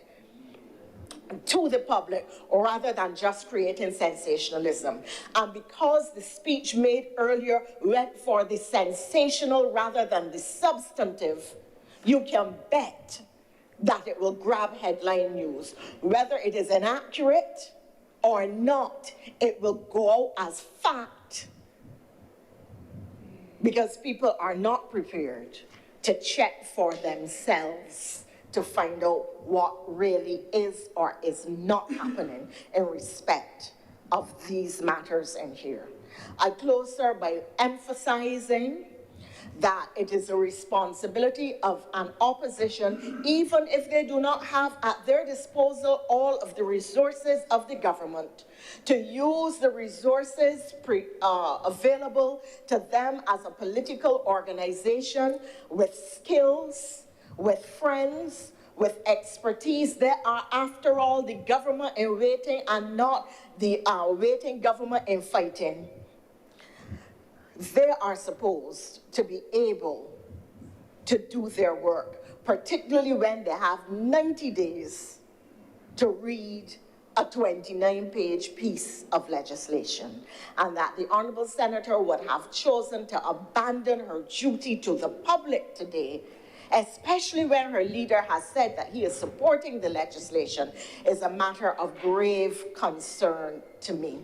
Speaker 5: to the public, rather than just creating sensationalism. And because the speech made earlier went for the sensational rather than the substantive, you can bet that it will grab headline news. Whether it is inaccurate or not, it will go out as fact, because people are not prepared to check for themselves to find out what really is or is not happening in respect of these matters in here. I close, sir, by emphasizing that it is a responsibility of an opposition, even if they do not have at their disposal all of the resources of the government, to use the resources available to them as a political organization with skills, with friends, with expertise. They are, after all, the government in waiting and not the waiting government in fighting. They are supposed to be able to do their work, particularly when they have 90 days to read a 29-page piece of legislation, and that the honorable senator would have chosen to abandon her duty to the public today, especially when her leader has said that he is supporting the legislation, is a matter of grave concern to me.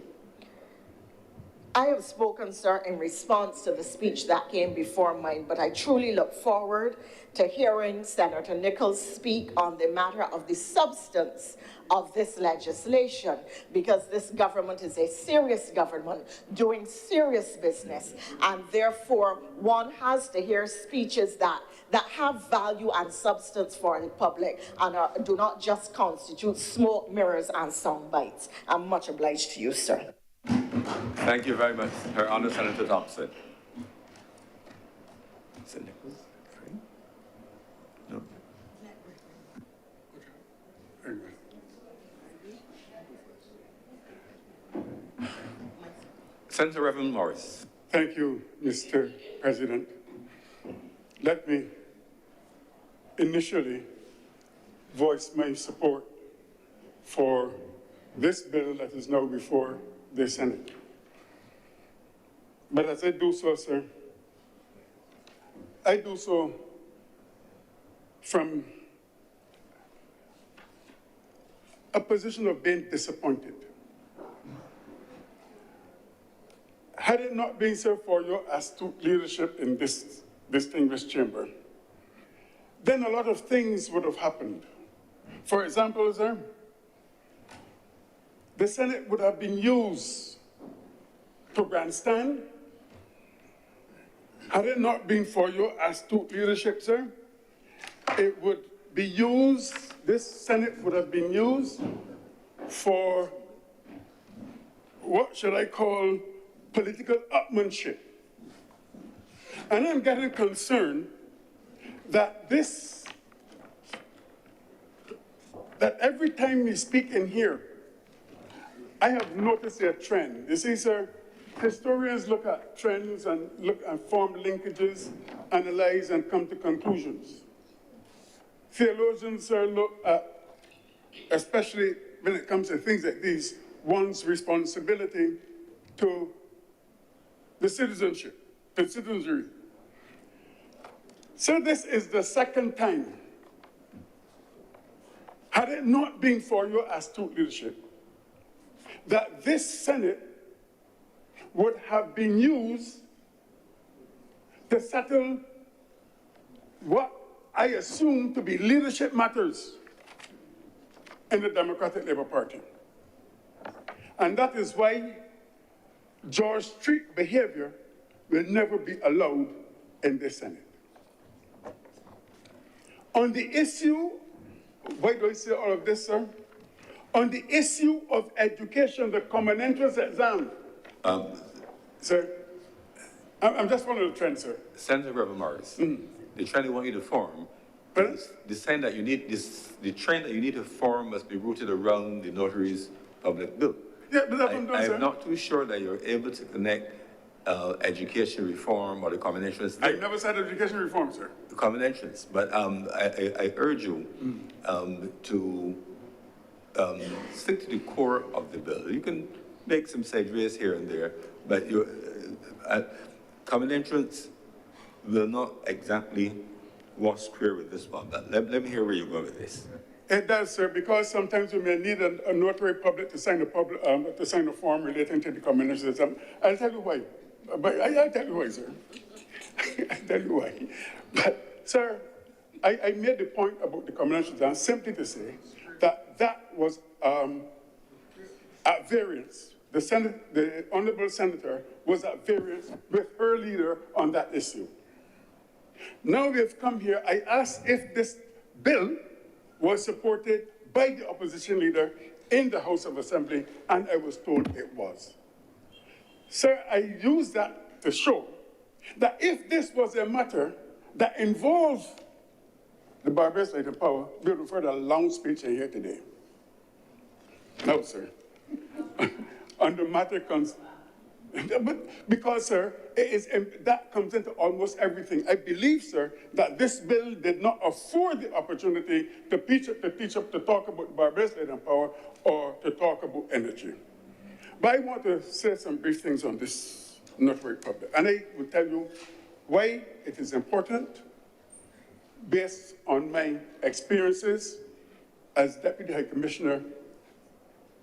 Speaker 5: I have spoken, sir, in response to the speech that came before mine, but I truly look forward to hearing Senator Nichols speak on the matter of the substance of this legislation, because this government is a serious government doing serious business, and therefore one has to hear speeches that have value and substance for the public and do not just constitute smoke, mirrors, and sound bites. I'm much obliged to you, sir.
Speaker 2: Thank you very much, Her Honor Senator Thompson. Senator Nichols? No. Senator Reverend Morris.
Speaker 6: Thank you, Mr. President. Let me initially voice my support for this bill that is now before the Senate. But as I do so, sir, I do so from a position of being disappointed. Had it not been so for your astute leadership in this distinguished chamber, then a lot of things would have happened. For example, sir, the Senate would have been used to grandstand. Had it not been for your astute leadership, sir, it would be used, this Senate would have been used for what should I call political upmanship. And I'm getting concerned that that every time we speak in here, I have noticed a trend. You see, sir, historians look at trends and look and form linkages, analyze and come to conclusions. Theologians, sir, look at, especially when it comes to things like these, one's responsibility to the citizenship, the citizenry. So this is the second time. Had it not been for your astute leadership, that this Senate would have been used to settle what I assume to be leadership matters in the Democratic Labour Party. And that is why George Street behavior will never be allowed in this Senate. On the issue, why do I say all of this, sir? On the issue of education, the common entrance exam, sir, I'm just following the trend, sir.
Speaker 2: Senator Reverend Morris, the trend they want you to form, the trend that you need, the trend that you need to form must be rooted around the notary's public bill.
Speaker 6: Yeah, but that's what I'm doing, sir.
Speaker 2: I'm not too sure that you're able to connect education reform or the common entrance.
Speaker 6: I never said education reform, sir.
Speaker 2: The common entrance, but I urge you to stick to the core of the bill. You can make some segues here and there, but common entrance will not exactly wash square with this one. But let me hear where you're going with this.
Speaker 6: It does, sir, because sometimes we may need a notary public to sign a form relating to the common entrance exam. I'll tell you why. But I'll tell you why, sir. I'll tell you why. But, sir, I made the point about the common entrance exam simply to say that that was at variance. The honorable senator was at variance with her leader on that issue. Now we have come here, I asked if this bill was supported by the opposition leader in the House of Assembly, and I was told it was. Sir, I use that to show that if this was a matter that involved the Barbados Light and Power, we would have heard a long speech in here today. No, sir. On the matter comes, but because, sir, that comes into almost everything. I believe, sir, that this bill did not afford the opportunity to talk about Barbados Light and Power or to talk about energy. But I want to say some brief things on this notary public. And I will tell you why it is important based on my experiences as Deputy High Commissioner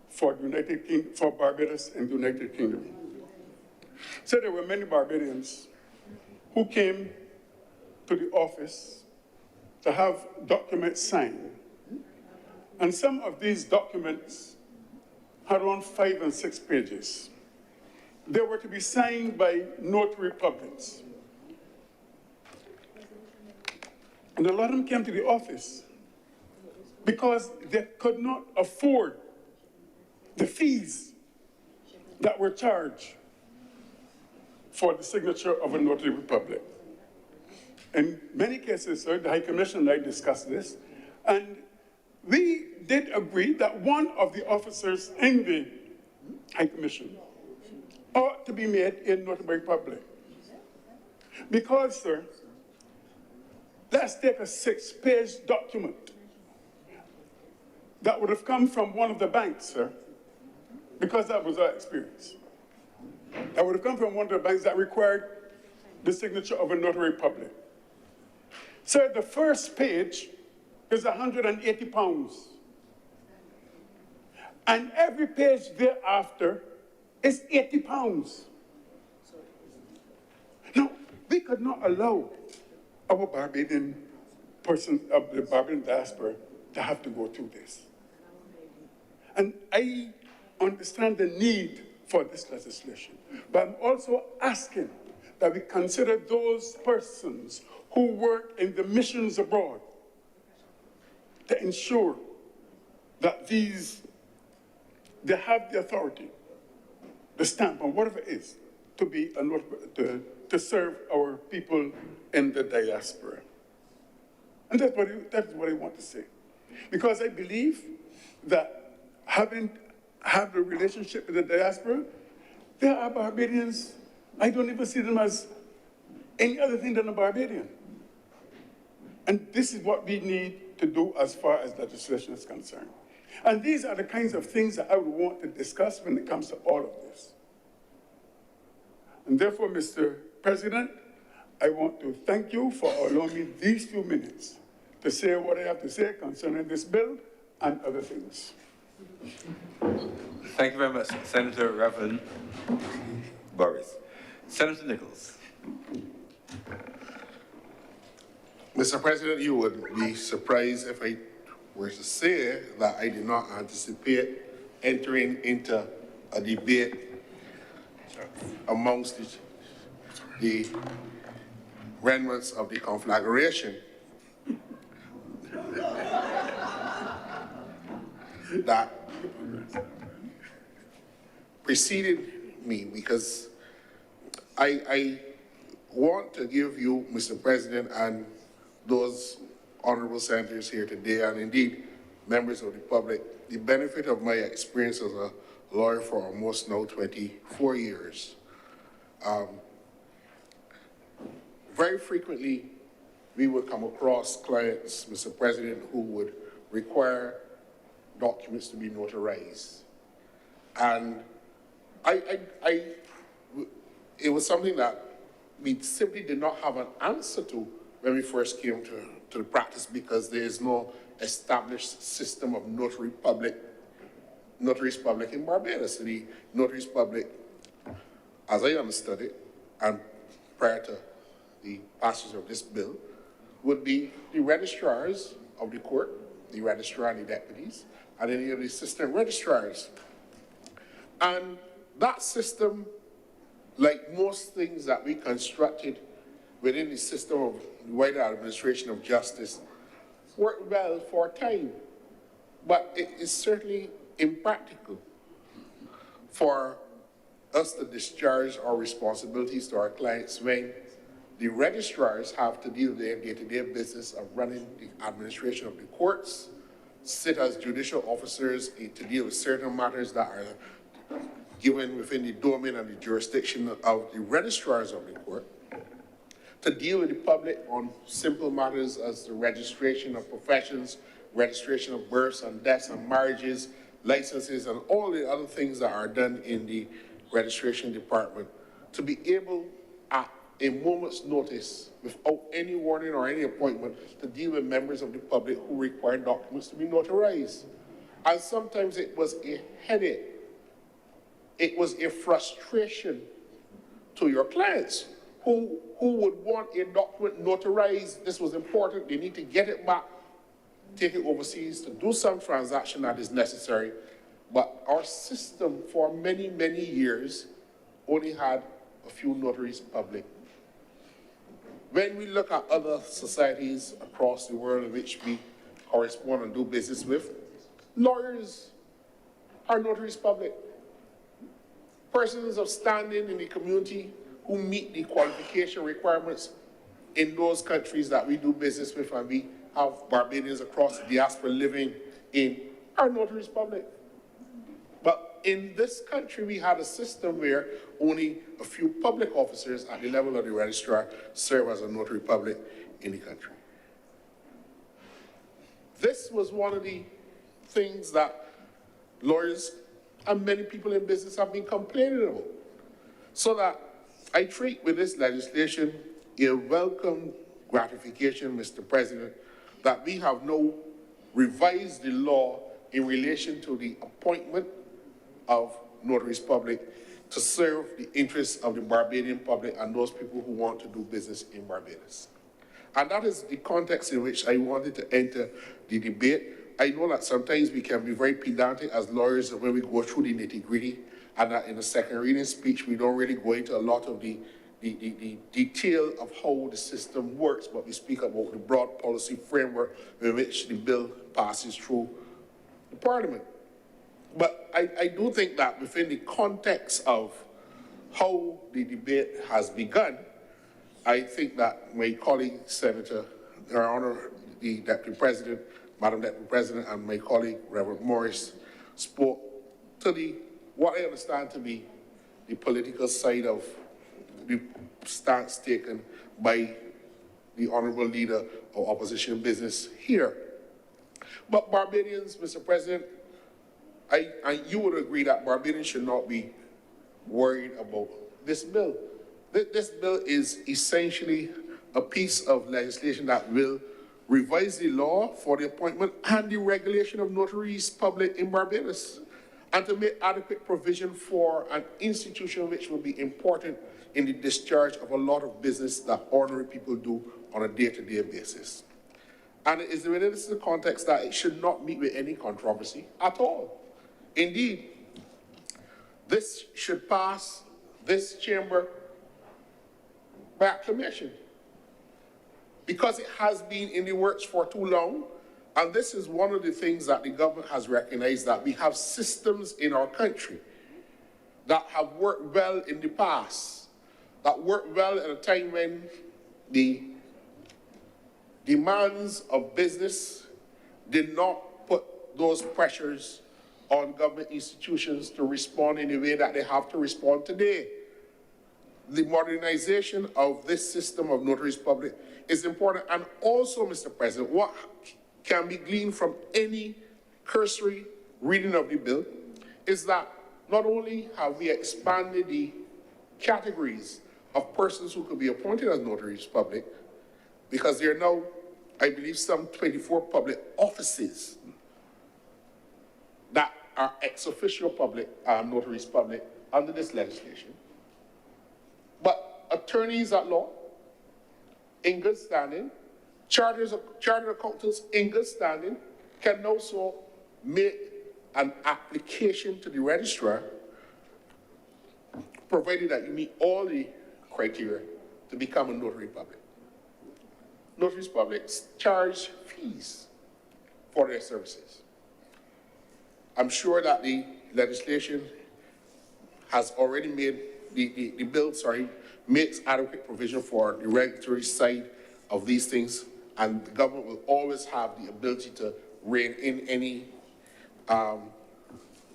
Speaker 6: for Barbados and the United Kingdom. So there were many Barbadians who came to the office to have documents signed. And some of these documents had around 5 and 6 pages. They were to be signed by notary publics. And a lot of them came to the office because they could not afford the fees that were charged for the signature of a notary public. In many cases, sir, the High Commissioner and I discussed this, and we did agree that one of the officers in the High Commission ought to be made a notary public. Because, sir, let's take a 6-page document that would have come from one of the banks, sir, because that was our experience. That would have come from one of the banks that required the signature of a notary public. Sir, the first page is £180. And every page thereafter is £80. could not allow our Barbadian persons of the Barbadian diaspora to have to go through this. And I understand the need for this legislation, but I'm also asking that we consider those persons who work in the missions abroad to ensure that they have the authority, the stamp, or whatever it is, to serve our people in the diaspora. And that's what I want to say. Because I believe that have a relationship with the diaspora, there are Barbadians, I don't even see them as any other thing than a Barbadian. And this is what we need to do as far as legislation is concerned. And these are the kinds of things that I would want to discuss when it comes to all of this. And therefore, Mr. President, I want to thank you for allowing me these few minutes to say what I have to say concerning this bill and other things.
Speaker 2: Thank you very much, Senator Reverend Boris. Senator Nichols.
Speaker 7: Mr. President, you would be surprised if I were to say that I did not anticipate entering into a debate amongst the remnants of the conflagration that preceded me, because I want to give you, Mr. President, and those honorable senators here today, and indeed members of the public, the benefit of my experience as a lawyer for almost now 24 years. Very frequently, we would come across clients, Mr. President, who would require documents to be notarized. And it was something that we simply did not have an answer to when we first came to the practice, because there is no established system of notaries public in Barbados. The notaries public, as I understood it, and prior to the passage of this bill, would be the registrars of the court, the registrar and the deputies, and any of the assistant registrars. And that system, like most things that we constructed within the system of the wider administration of justice, worked well for a time, but it is certainly impractical for us to discharge our responsibilities to our clients when the registrars have to deal with their day-to-day business of running the administration of the courts, sit as judicial officers to deal with certain matters that are given within the domain and the jurisdiction of the registrars of the court, to deal with the public on simple matters as the registration of professions, registration of births and deaths and marriages, licenses, and all the other things that are done in the registration department, to be able at a moment's notice, without any warning or any appointment, to deal with members of the public who require documents to be notarized. And sometimes it was a headache. It was a frustration to your clients who would want a document notarized. This was important. They need to get it back, take it overseas to do some transaction that is necessary. But our system for many, many years only had a few notaries public. When we look at other societies across the world in which we correspond and do business with, lawyers are notaries public. Persons of standing in the community who meet the qualification requirements in those countries that we do business with, and we have Barbadians across the diaspora living in, are notaries public. But in this country, we had a system where only a few public officers at the level of the registrar serve as a notary public in the country. This was one of the things that lawyers and many people in business have been complaining about. So that I treat with this legislation a welcome gratification, Mr. President, that we have now revised the law in relation to the appointment of notaries public to serve the interests of the Barbadian public and those people who want to do business in Barbados. And that is the context in which I wanted to enter the debate. I know that sometimes we can be very pedantic as lawyers when we go through the nitty-gritty, and that in the second reading speech, we don't really go into a lot of the detail of how the system works, but we speak about the broad policy framework in which the bill passes through the Parliament. But I do think that within the context of how the debate has begun, I think that my colleague, Senator, Her Honor, the Deputy President, Madam Deputy President, and my colleague, Reverend Morris, spoke to what I understand to be the political side of the stance taken by the Honorable Leader of Opposition Business here. But Barbadians, Mr. President, you would agree that Barbadians should not be worried about this bill. This bill is essentially a piece of legislation that will revise the law for the appointment and the regulation of notaries public in Barbados, and to make adequate provision for an institution which will be important in the discharge of a lot of business that ordinary people do on a day-to-day basis. And it is within this context that it should not meet with any controversy at all. Indeed, this should pass this chamber by acclamation, because it has been in the works for too long. And this is one of the things that the government has recognized, that we have systems in our country that have worked well in the past, that worked well at a time when the demands of business did not put those pressures on government institutions to respond in the way that they have to respond today. The modernization of this system of notaries public is important. And also, Mr. President, what can be gleaned from any cursory reading of the bill is that not only have we expanded the categories of persons who could be appointed as notaries public, because there are now, I believe, some 24 public offices that are ex officio public, notaries public under this legislation. But attorneys at law, in good standing, chartered accountants in good standing, can also make an application to the registrar, provided that you meet all the criteria to become a notary public. Notaries public charge fees for their services. I'm sure that the legislation has already made, the bill, makes adequate provision for the regulatory side of these things, and the government will always have the ability to rein in any,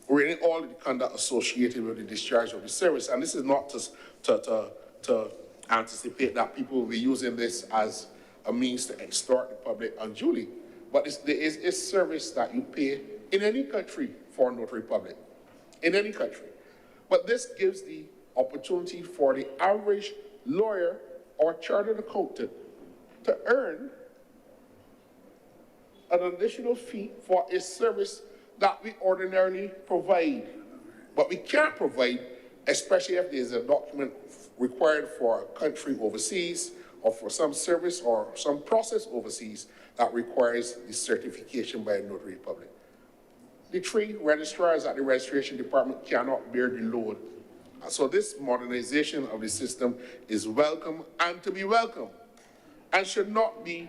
Speaker 7: rein in all the conduct associated with the discharge of the service. And this is not to anticipate that people will be using this as a means to extort the public unduly, but there is a service that you pay in any country for a notary public, in any country. But this gives the opportunity for the average lawyer or chartered accountant to earn an additional fee for a service that we ordinarily provide. But we can't provide, especially if there's a document required for a country overseas, or for some service or some process overseas that requires the certification by a notary public. The three registrars at the registration department cannot bear the load. So this modernization of the system is welcome and to be welcome, and should not be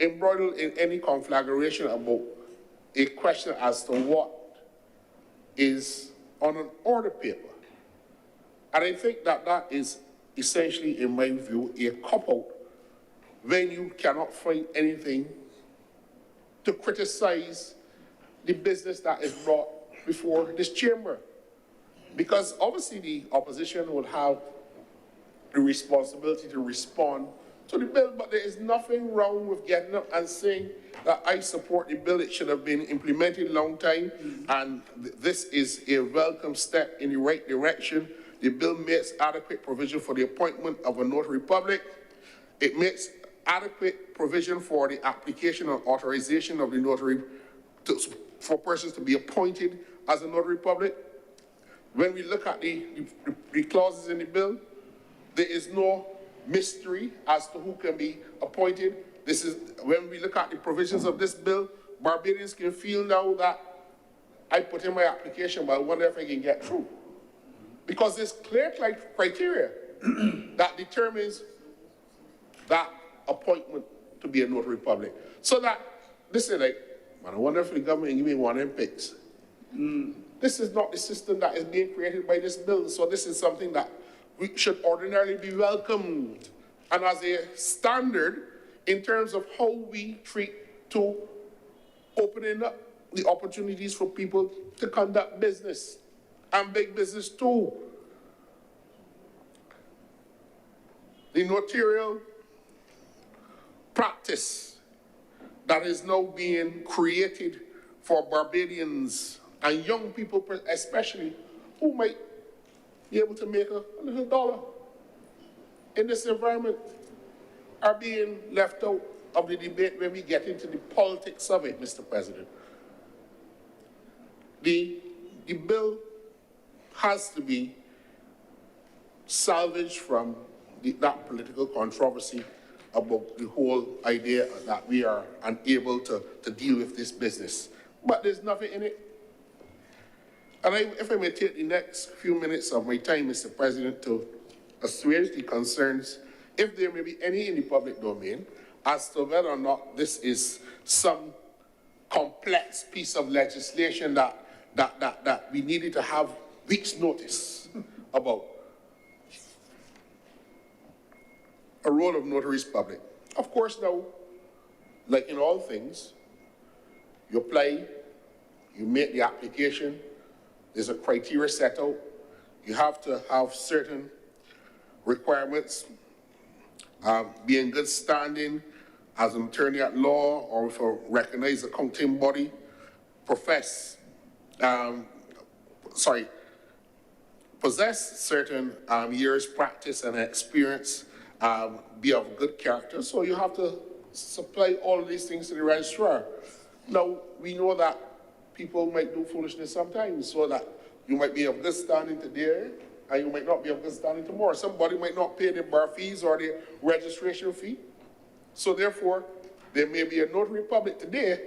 Speaker 7: embroiled in any conflagration about a question as to what is on an order paper. And I think that that is essentially, in my view, a cop-out when you cannot find anything to criticize the business that is brought before this chamber. Because obviously the opposition will have the responsibility to respond to the bill, but there is nothing wrong with getting up and saying that I support the bill. It should have been implemented a long time, and this is a welcome step in the right direction. The bill makes adequate provision for the appointment of a notary public. It makes adequate provision for the application and authorization of the notary for persons to be appointed as a notary public. when we look at the clauses in the bill, there is no mystery as to who can be appointed. This is, when we look at the provisions of this bill, Barbadians can feel now that I put in my application, but I wonder if I can get through. Because there's clear criteria that determines that appointment to be a notary public. So that, this is like, man, I wonder if the government give me one of them picks. This is not the system that is being created by this bill. So this is something that we should ordinarily be welcomed. And as a standard in terms of how we treat to opening up the opportunities for people to conduct business, and big business too. The notarial practice that is now being created for Barbadians and young people especially, who might be able to make a little dollar in this environment, are being left out of the debate when we get into the politics of it, Mr. President. The bill has to be salvaged from that political controversy about the whole idea that we are unable to deal with this business. But there's nothing in it. And if I may take the next few minutes of my time, Mr. President, to assuage the concerns, if there may be any in the public domain, as to whether or not this is some complex piece of legislation that we needed to have weeks' notice about. A role of notaries public. Of course, now, like in all things, you apply, you make the application, there's a criteria set out, you have to have certain requirements, be in good standing as an attorney at law or with a recognized accounting body, possess certain years practice and experience, be of good character. So you have to supply all of these things to the registrar. Now, we know that people might do foolishness sometimes, so that you might be of good standing today and you might not be of good standing tomorrow. Somebody might not pay the bar fees or the registration fee. So therefore, there may be a notary public today,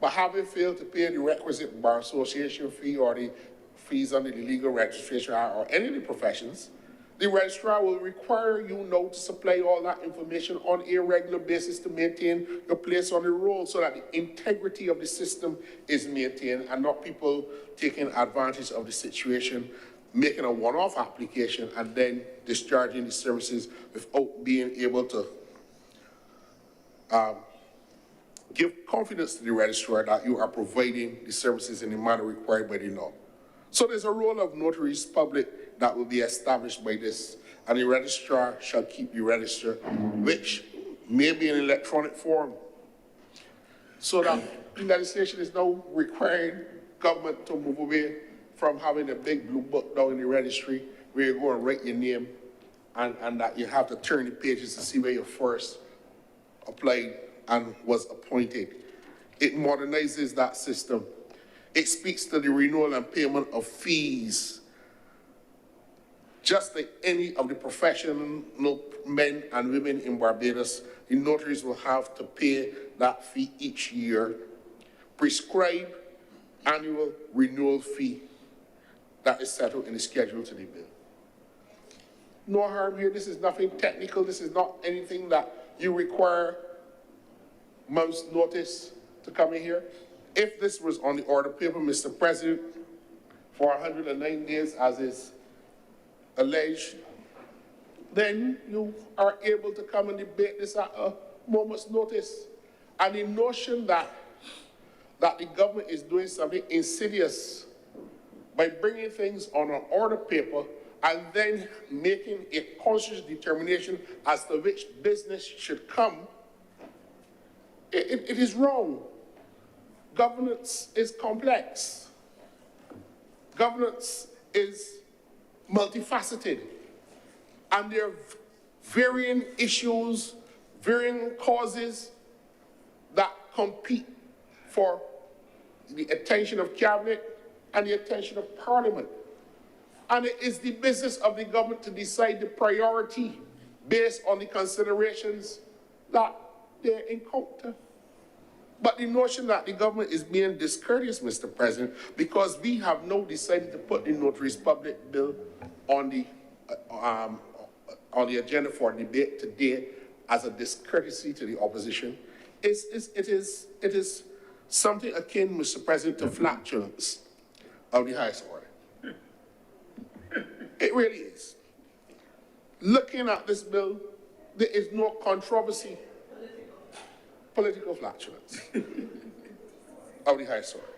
Speaker 7: but having failed to pay the requisite bar association fee or the fees under the legal registration or any of the professions, the registrar will require you now to supply all that information on a regular basis to maintain your place on the roll so that the integrity of the system is maintained and not people taking advantage of the situation, making a one-off application and then discharging the services without being able to give confidence to the registrar that you are providing the services in the manner required by the law. So there's a role of notaries public that will be established by this, and the registrar shall keep the register, which may be in electronic form. So that legislation is now requiring government to move away from having a big blue book down in the registry where you go and write your name and that you have to turn the pages to see where you first applied and was appointed. It modernizes that system. It speaks to the renewal and payment of fees. Just like any of the professional men and women in Barbados, the notaries will have to pay that fee each year. Prescribed annual renewal fee that is settled in the schedule to the bill. No harm here. This is nothing technical. This is not anything that you require months' notice to come in here. If this was on the order paper, Mr. President, for 109 days, as is alleged, then you are able to come and debate this at a moment's notice. And the notion that the government is doing something insidious by bringing things on an order paper and then making a conscious determination as to which business should come, it is wrong. Governance is complex. Governance is multifaceted. And there are varying issues, varying causes that compete for the attention of cabinet and the attention of parliament. And it is the business of the government to decide the priority based on the considerations that they encounter. But the notion that the government is being discourteous, Mr. President, because we have now decided to put the Notaries Public Bill on the agenda for debate today as a discourtesy to the opposition, it is something akin, Mr. President, to flatulence of the highest order. It really is. Looking at this bill, there is no controversy. Political flatulence of the highest order.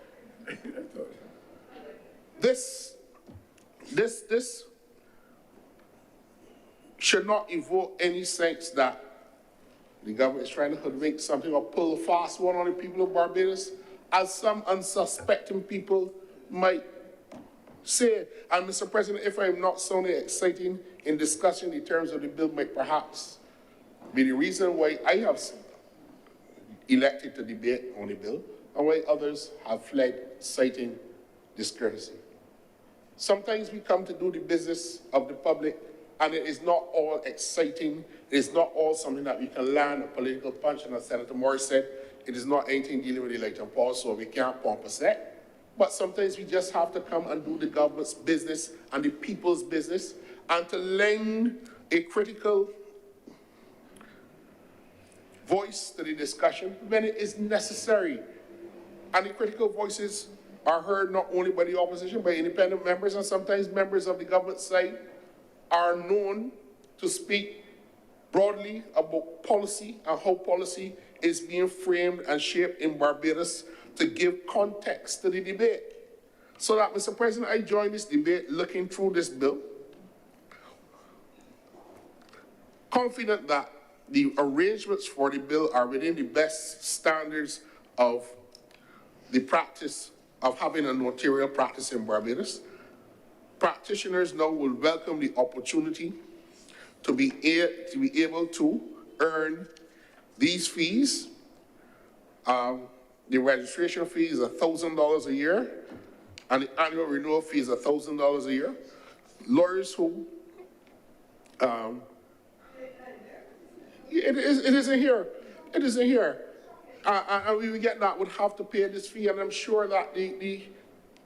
Speaker 7: This should not evoke any sense that the government is trying to hoodwink something or pull a fast one on the people of Barbados, as some unsuspecting people might say. And Mr. President, if I'm not sounding exciting in discussing the terms of the bill, might perhaps be the reason why I have elected to debate on the bill and why others have fled, citing discourtesy. Sometimes we come to do the business of the public, and it is not all exciting. It is not all something that we can land a political punch. And as Senator Morris said, it is not anything dealing with the electoral pause, so we can't pomp a set. But sometimes we just have to come and do the government's business and the people's business, and to lend a critical voice to the discussion when it is necessary. And the critical voices are heard not only by the opposition, by independent members, and sometimes members of the government side are known to speak broadly about policy and how policy is being framed and shaped in Barbados to give context to the debate. So that, Mr. President, I join this debate looking through this bill, confident that the arrangements for the bill are within the best standards of the practice of having a notarial practice in Barbados. Practitioners now will welcome the opportunity to be able to earn these fees. The registration fee is $1,000 a year, and the annual renewal fee is $1,000 a year. Lawyers who It isn't here. It isn't here. And we get that would have to pay this fee, and I'm sure that the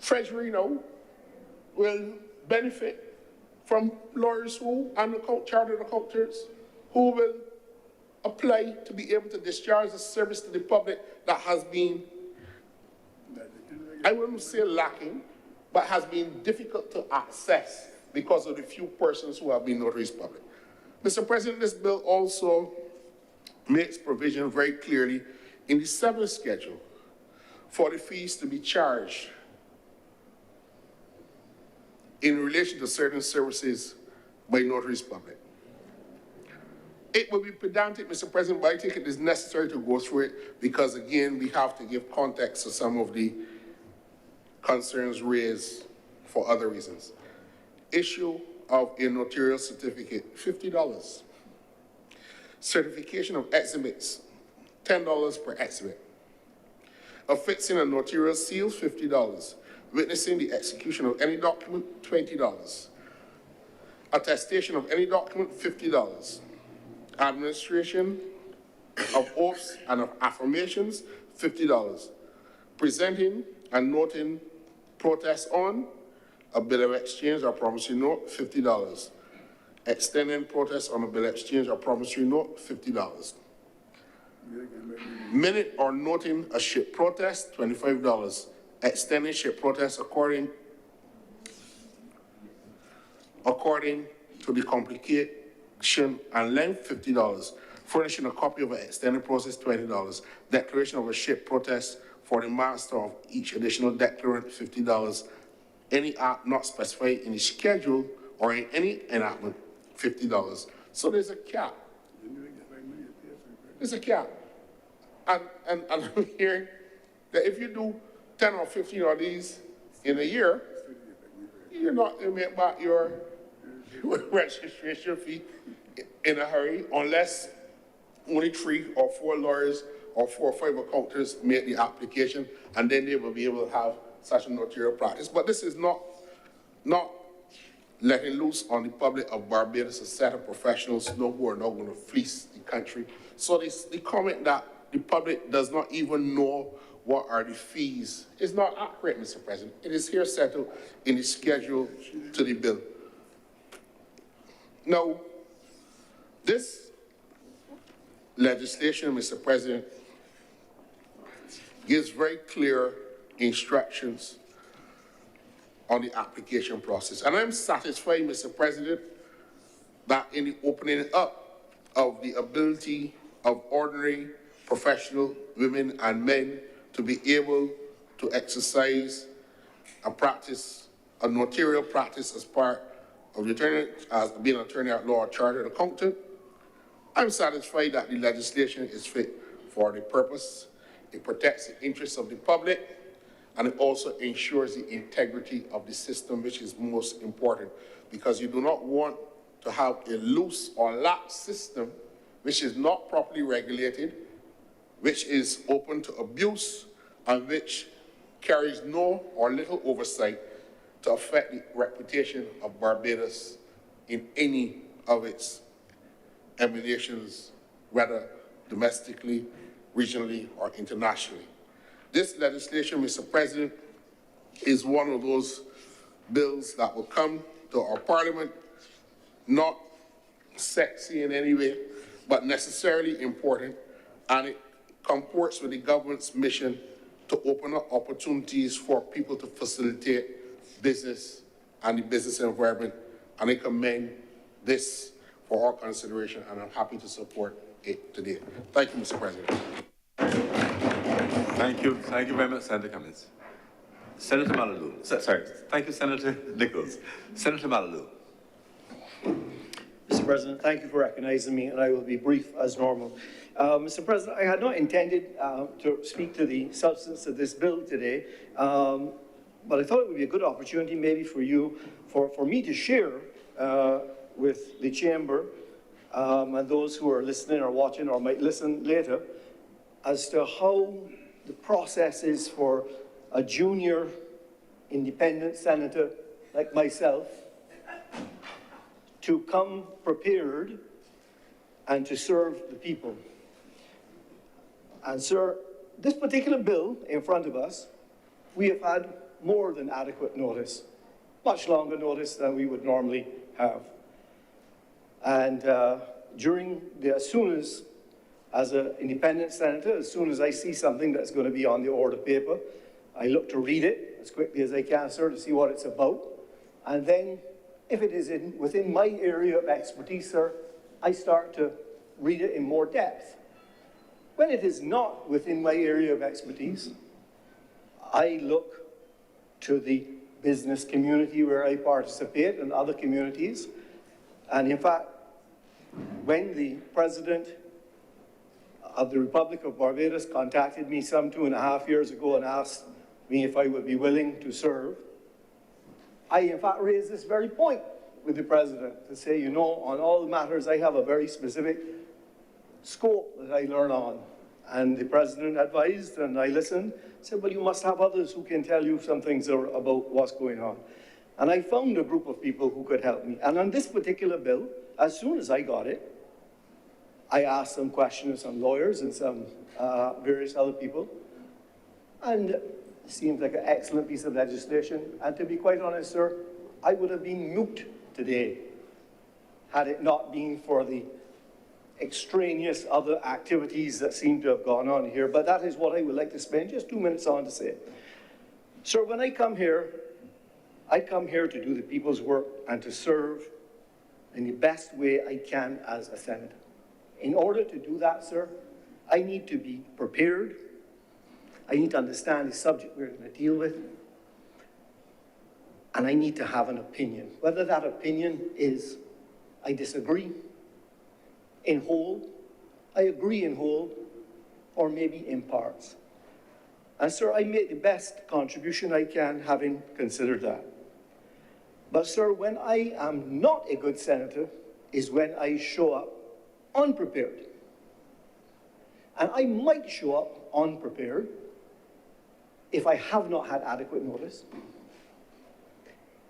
Speaker 7: Treasury now will benefit from lawyers who, and the chartered accountants, who will apply to be able to discharge a service to the public that has been, I wouldn't say lacking, but has been difficult to access because of the few persons who have been notaries public. Mr. President, this bill also makes provision very clearly in the 7th schedule for the fees to be charged in relation to certain services by notaries public. It will be pedantic, Mr. President, but I think it is necessary to go through it because, again, we have to give context to some of the concerns raised for other reasons. Issue of a notarial certificate, $50. Certification of exhibits, $10 per exhibit. Affixing a notarial seal, $50. Witnessing the execution of any document, $20. Attestation of any document, $50. Administration of oaths and of affirmations, $50. Presenting and noting protests on a bill of exchange or promissory note, $50. Extending protest on a bill of exchange or promissory note, $50. Minute or noting a ship protest, $25. Extending ship protest according to the complication and length, $50. Furnishing a copy of an extended process, $20. Declaration of a ship protest for the master of each additional declarant, $50. Any act not specified in the schedule or in any enactment, $50. So there's a cap. There's a cap. And I'm hearing that if you do 10 or 15 of these in a year, you're not going to make back your registration fee in a hurry unless only 3 or 4 lawyers or 4 or 5 accountants make the application, and then they will be able to have such a notarial practice. But this is not letting loose on the public of Barbados a set of professionals who are not going to fleece the country. So the comment that the public does not even know what are the fees is not accurate, Mr. President. It is here settled in the schedule to the bill. Now, this legislation, Mr. President, gives very clear instructions on the application process. And I'm satisfied, Mr. President, that in the opening up of the ability of ordinary professional women and men to be able to exercise and practice a notarial practice as part of the attorney, as being an attorney at law or chartered accountant, I'm satisfied that the legislation is fit for the purpose. It protects the interests of the public, and it also ensures the integrity of the system, which is most important, because you do not want to have a loose or lax system which is not properly regulated, which is open to abuse, and which carries no or little oversight to affect the reputation of Barbados in any of its emanations, whether domestically, regionally, or internationally. This legislation, Mr. President, is one of those bills that will come to our Parliament, not sexy in any way, but necessarily important, and it comports with the government's mission to open up opportunities for people to facilitate business and the business environment, and I commend this for our consideration, and I'm happy to support it today. Thank you, Mr. President.
Speaker 2: Thank you. Thank you very much, Senator Cummins. Senator Malalou. Sorry. Thank you, Senator Nichols. Senator Malalou.
Speaker 8: Mr. President, thank you for recognizing me, and I will be brief as normal. Mr. President, I had not intended to speak to the substance of this bill today, but I thought it would be a good opportunity maybe for you, for me to share with the chamber and those who are listening or watching or might listen later as to how the process is for a junior independent senator like myself to come prepared and to serve the people. And sir, this particular bill in front of us, we have had more than adequate notice, much longer notice than we would normally have. And as an independent senator, as soon as I see something that's going to be on the order paper, I look to read it as quickly as I can, sir, to see what it's about. And then, if it is within my area of expertise, sir, I start to read it in more depth. When it is not within my area of expertise, I look to the business community where I participate and other communities. And in fact, when the President of the Republic of Barbados contacted me some 2.5 years ago and asked me if I would be willing to serve, I in fact raised this very point with the President to say, you know, on all the matters I have a very specific scope that I learn on. And the President advised and I listened, said, well, you must have others who can tell you some things about what's going on. And I found a group of people who could help me. And on this particular bill, as soon as I got it, I asked some questions, some lawyers and some various other people. And it seemed like an excellent piece of legislation. And to be quite honest, sir, I would have been mute today had it not been for the extraneous other activities that seem to have gone on here. But that is what I would like to spend just 2 minutes on to say. Sir, when I come here to do the people's work and to serve in the best way I can as a senator. In order to do that, sir, I need to be prepared. I need to understand the subject we're going to deal with. And I need to have an opinion. Whether that opinion is, I disagree in whole, I agree in whole, or maybe in parts. And sir, I make the best contribution I can, having considered that. But sir, when I am not a good senator is when I show up unprepared. And I might show up unprepared if I have not had adequate notice,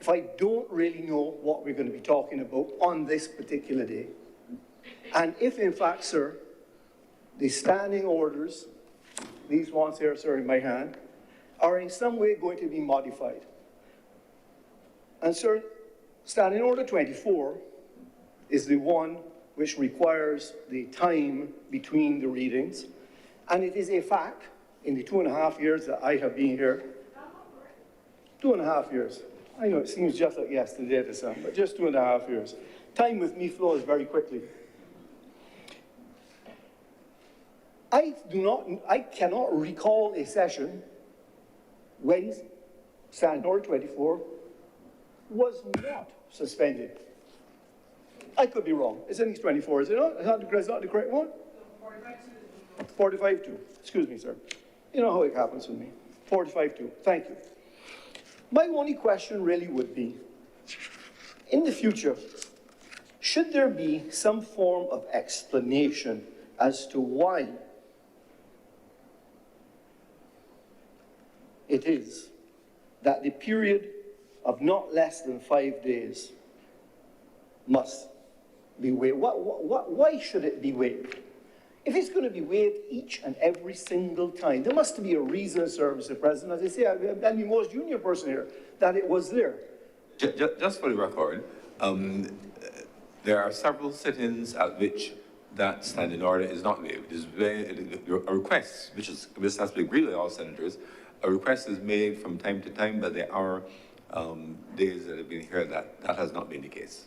Speaker 8: if if I don't really know what we're going to be talking about on this particular day, and if in fact, sir, the standing orders, these ones here, sir, in my hand, are in some way going to be modified. And sir, Standing Order 24 is the one which requires the time between the readings, and it is a fact, in the 2.5 years that I have been here, 2.5 years. I know it seems just like yesterday to some, but just 2.5 years. Time with me flows very quickly. I cannot recall a session when Standing Order 24 was not suspended. I could be wrong. It's at least 24, is it not? Is that the correct one? 45-2. Excuse me, sir. You know how it happens with me. 45-2. Thank you. My only question really would be, in the future, should there be some form of explanation as to why it is that the period of not less than 5 days must be waived? Why should it be waived? If it's going to be waived each and every single time, there must be a reason, sir, Mr. President, as I say, I'm the most junior person here, that it was there.
Speaker 2: Just for the record, there are several sit-ins at which that standing order is not waived. A request, which has to be agreed with all senators, a request is made from time to time, but there are days that have been here that has not been the case.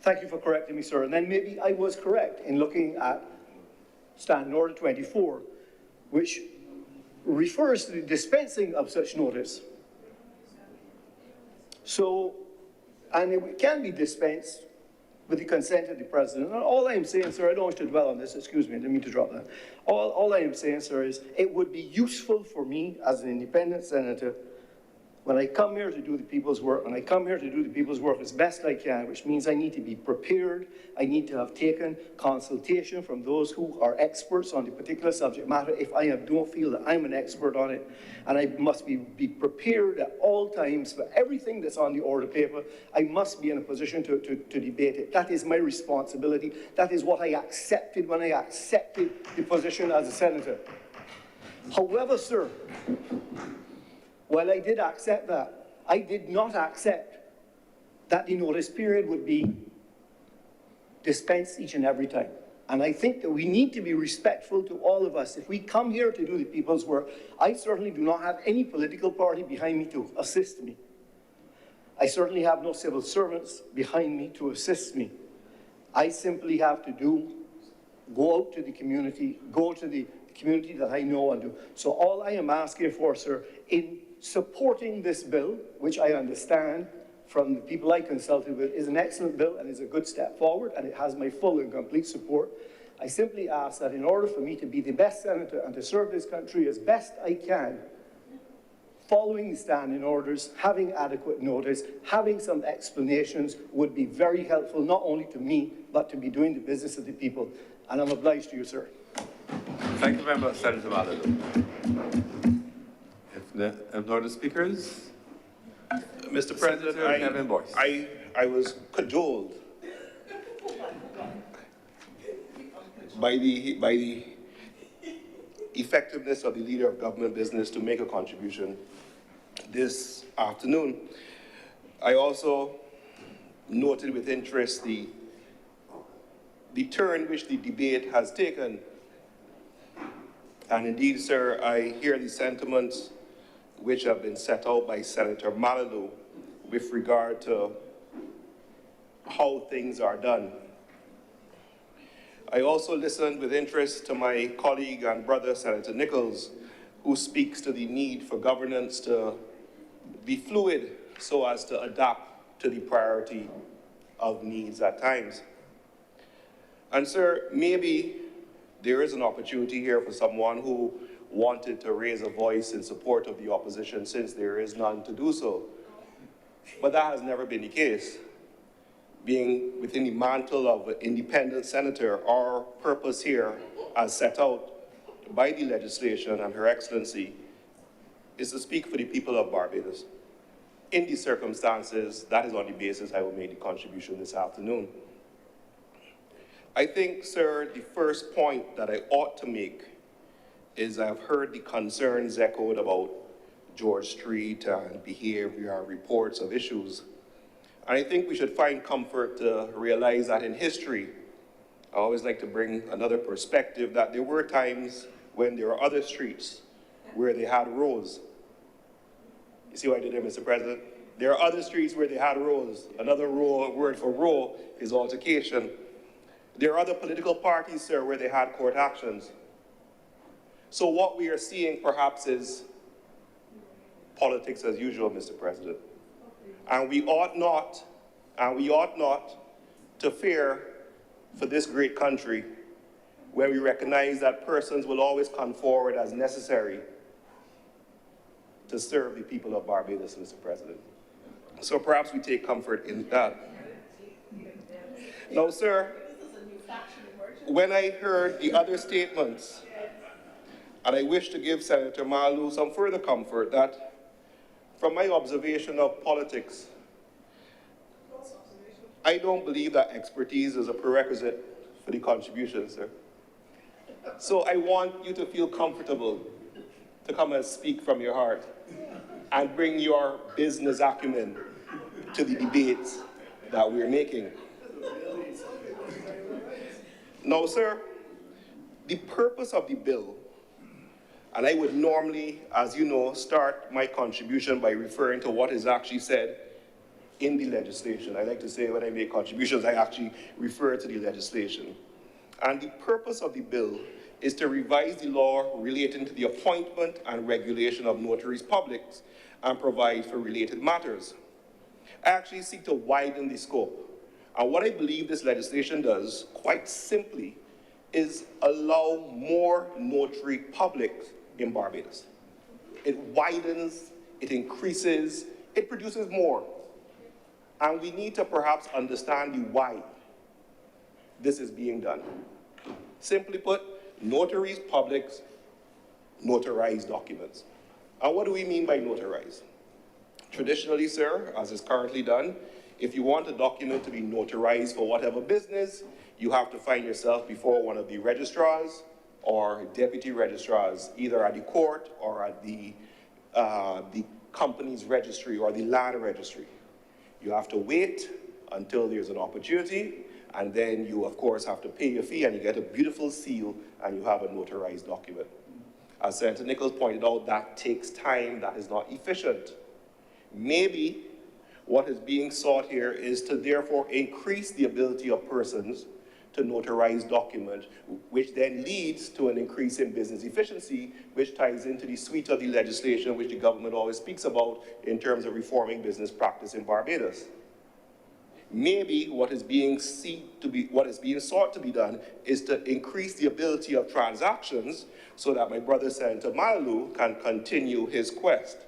Speaker 8: Thank you for correcting me, sir. And then maybe I was correct in looking at Standing Order 24, which refers to the dispensing of such notice. So, and it can be dispensed with the consent of the President. And all I am saying, sir, I don't wish to dwell on this, excuse me, I didn't mean to drop that. All I am saying, sir, is it would be useful for me as an independent senator when I come here to do the people's work, and I come here to do the people's work as best I can, which means I need to be prepared, I need to have taken consultation from those who are experts on the particular subject matter if I don't feel that I'm an expert on it, and I must be prepared at all times for everything that's on the order paper. I must be in a position to debate it. That is my responsibility. That is what I accepted when I accepted the position as a senator. However, sir, while I did accept that, I did not accept that the notice period would be dispensed each and every time. And I think that we need to be respectful to all of us. If we come here to do the people's work, I certainly do not have any political party behind me to assist me. I certainly have no civil servants behind me to assist me. I simply have to go out to the community, go to the community that I know and do. So all I am asking for, sir, in supporting this bill, which I understand from the people I consulted with is an excellent bill and is a good step forward, and it has my full and complete support. I simply ask that in order for me to be the best senator and to serve this country as best I can, following the standing orders, having adequate notice, having some explanations would be very helpful, not only to me, but to be doing the business of the people. And I'm obliged to you, sir.
Speaker 2: Thank you very much, Senator Malado. If no other speakers?
Speaker 9: Mr. President, I was cajoled by the effectiveness of the Leader of Government Business to make a contribution this afternoon. I also noted with interest the turn which the debate has taken. And indeed, sir, I hear the sentiments which have been set out by Senator Malado with regard to how things are done. I also listened with interest to my colleague and brother, Senator Nichols, who speaks to the need for governance to be fluid so as to adapt to the priority of needs at times. And sir, maybe there is an opportunity here for someone who wanted to raise a voice in support of the opposition, since there is none to do so. But that has never been the case. Being within the mantle of an independent senator, our purpose here, as set out by the legislation and Her Excellency, is to speak for the people of Barbados. in these circumstances, that is on the basis I will make the contribution this afternoon. I think, sir, the first point that I ought to make is I've heard the concerns echoed about George Street and behavior reports of issues. And I think we should find comfort to realize that in history, I always like to bring another perspective, that there were times when there were other streets where they had rows. You see what I did there, Mr. President? There are other streets where they had rows. Another word for row is altercation. There are other political parties, sir, where they had court actions. So what we are seeing perhaps is politics as usual, Mr. President. And we ought not to fear for this great country when we recognize that persons will always come forward as necessary to serve the people of Barbados, Mr. President. So perhaps we take comfort in that. Now, sir, when I heard the other statements, and I wish to give Senator Malu some further comfort that from my observation of politics, I don't believe that expertise is a prerequisite for the contribution, sir. So I want you to feel comfortable to come and speak from your heart and bring your business acumen to the debates that we're making. Now, sir, the purpose of the bill, and I would normally, as you know, start my contribution by referring to what is actually said in the legislation. I like to say when I make contributions, I actually refer to the legislation. And the purpose of the bill is to revise the law relating to the appointment and regulation of notaries public and provide for related matters. I actually seek to widen the scope. And what I believe this legislation does, quite simply, is allow more notary public in Barbados. It widens, it increases, it produces more. And we need to perhaps understand the why this is being done. Simply put, notaries public notarize documents. And what do we mean by notarize? Traditionally, sir, as is currently done, if you want a document to be notarized for whatever business, you have to find yourself before one of the registrars or deputy registrars, either at the court or at the company's registry or the land registry. You have to wait until there's an opportunity, and then you, of course, have to pay your fee, and you get a beautiful seal, and you have a notarized document. As Senator Nichols pointed out, that takes time, that is not efficient. Maybe what is being sought here is to therefore increase the ability of persons to notarize documents, which then leads to an increase in business efficiency, which ties into the suite of the legislation which the government always speaks about in terms of reforming business practice in Barbados. Maybe what is being sought to be done is to increase the ability of transactions so that my brother Senator Malu can continue his quest.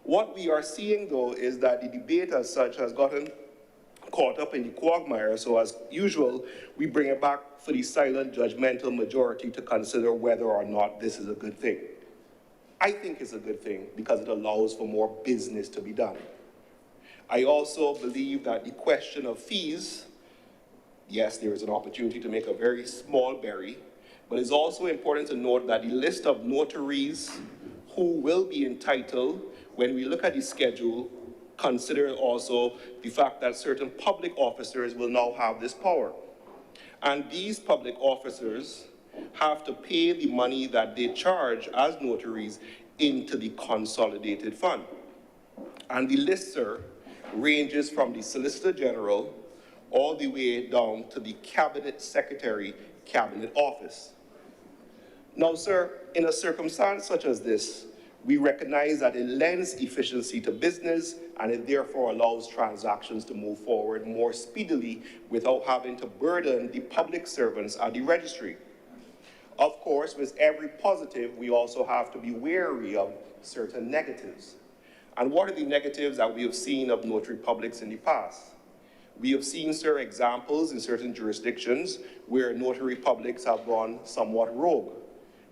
Speaker 9: What we are seeing, though, is that the debate as such has gotten caught up in the quagmire, so as usual, we bring it back for the silent judgmental majority to consider whether or not this is a good thing. I think it's a good thing because it allows for more business to be done. I also believe that the question of fees, yes, there is an opportunity to make a very small berry, but it's also important to note that the list of notaries who will be entitled, when we look at the schedule, consider also the fact that certain public officers will now have this power. And these public officers have to pay the money that they charge as notaries into the consolidated fund. And the list, sir, ranges from the Solicitor General all the way down to the Cabinet Secretary, Cabinet Office. Now, sir, in a circumstance such as this, we recognize that it lends efficiency to business and it therefore allows transactions to move forward more speedily without having to burden the public servants at the registry. Of course, with every positive, we also have to be wary of certain negatives. And what are the negatives that we have seen of notary publics in the past? We have seen, sir, examples in certain jurisdictions where notary publics have gone somewhat rogue.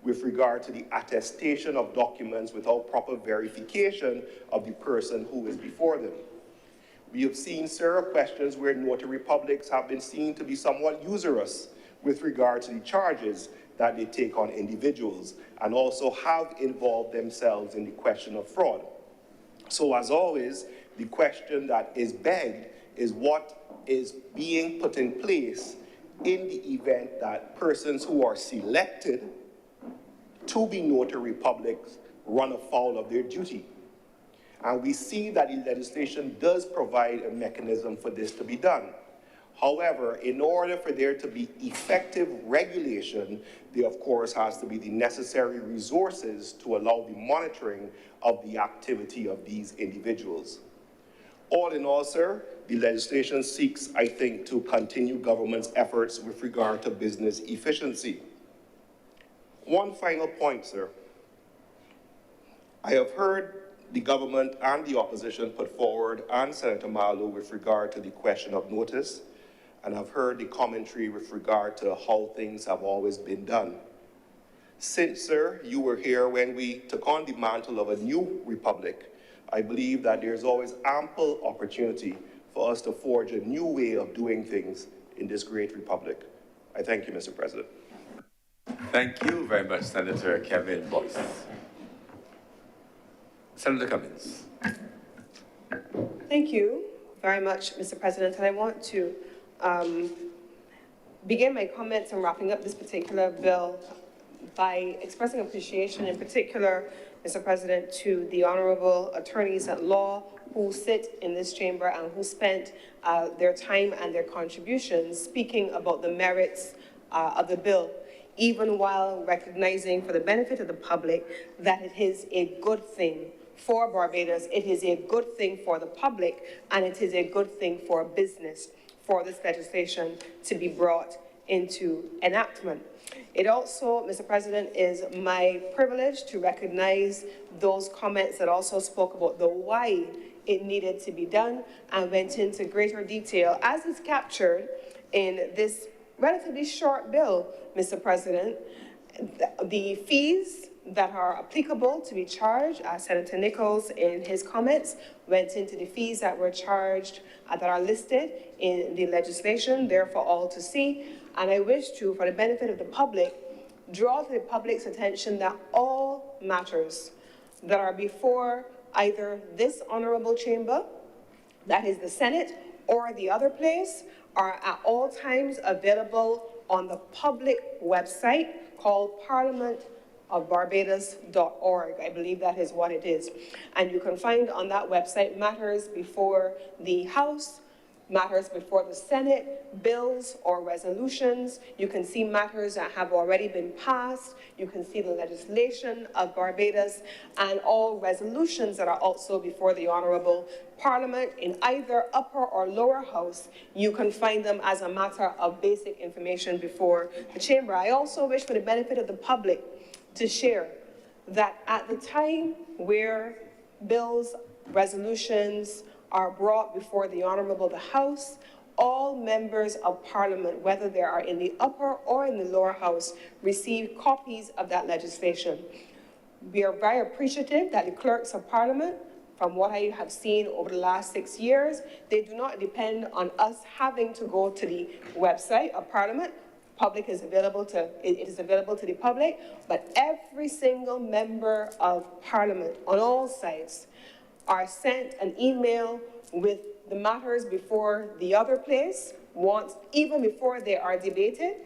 Speaker 9: with regard to the attestation of documents without proper verification of the person who is before them. We have seen several questions where notary publics have been seen to be somewhat usurious with regard to the charges that they take on individuals, and also have involved themselves in the question of fraud. So as always, the question that is begged is what is being put in place in the event that persons who are selected to be notary publics run afoul of their duty. And we see that the legislation does provide a mechanism for this to be done. However, in order for there to be effective regulation, there of course has to be the necessary resources to allow the monitoring of the activity of these individuals. All in all, sir, the legislation seeks, I think, to continue government's efforts with regard to business efficiency. One final point, sir. I have heard the government and the opposition put forward, and Senator Malu, with regard to the question of notice, and I've heard the commentary with regard to how things have always been done. Since, sir, you were here when we took on the mantle of a new republic, I believe that there's always ample opportunity for us to forge a new way of doing things in this great republic. I thank you, Mr. President.
Speaker 2: Thank you very much, Senator Kevin Boyce. Senator Cummings.
Speaker 1: Thank you very much, Mr. President. And I want to begin my comments on wrapping up this particular bill by expressing appreciation in particular, Mr. President, to the honorable attorneys at law who sit in this chamber and who spent their time and their contributions speaking about the merits of the bill, even while recognizing for the benefit of the public that it is a good thing for Barbados, it is a good thing for the public, and it is a good thing for business for this legislation to be brought into enactment. It also, Mr. President, is my privilege to recognize those comments that also spoke about the why it needed to be done and went into greater detail, as is captured in this relatively short bill, Mr. President. The fees that are applicable to be charged, Senator Nichols in his comments went into the fees that were charged that are listed in the legislation, there for all to see. And I wish to, for the benefit of the public, draw to the public's attention that all matters that are before either this honorable chamber, that is the Senate, or the other place, are at all times available on the public website called parliamentofbarbados.org. I believe that is what it is. And you can find on that website matters before the House, matters before the Senate, bills or resolutions. You can see matters that have already been passed. You can see the legislation of Barbados and all resolutions that are also before the Honorable Parliament in either upper or lower house. You can find them as a matter of basic information before the chamber. I also wish, for the benefit of the public, to share that at the time where bills, resolutions are brought before the Honorable the House, all members of Parliament, whether they are in the upper or in the lower house, receive copies of that legislation. We are very appreciative that the clerks of Parliament, from what I have seen over the last 6 years, they do not depend on us having to go to the website of Parliament. It is available to the public, but every single member of Parliament on all sides are sent an email with the matters before the other place, even before they are debated.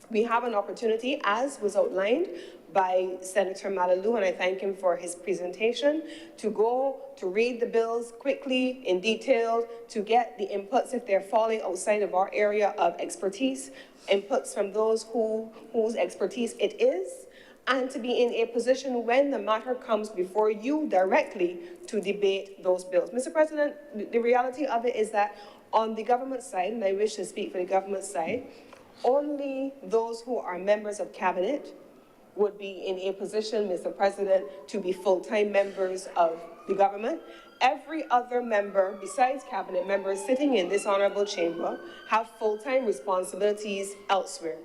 Speaker 1: We have an opportunity, as was outlined by Senator Malalou, and I thank him for his presentation, to go to read the bills quickly, in detail, to get the inputs if they're falling outside of our area of expertise, inputs from those whose expertise it is, and to be in a position when the matter comes before you directly to debate those bills. Mr. President, the reality of it is that on the government side, and I wish to speak for the government side, only those who are members of cabinet would be in a position, Mr. President, to be full-time members of the government. Every other member, besides cabinet members sitting in this honorable chamber, have full-time responsibilities elsewhere.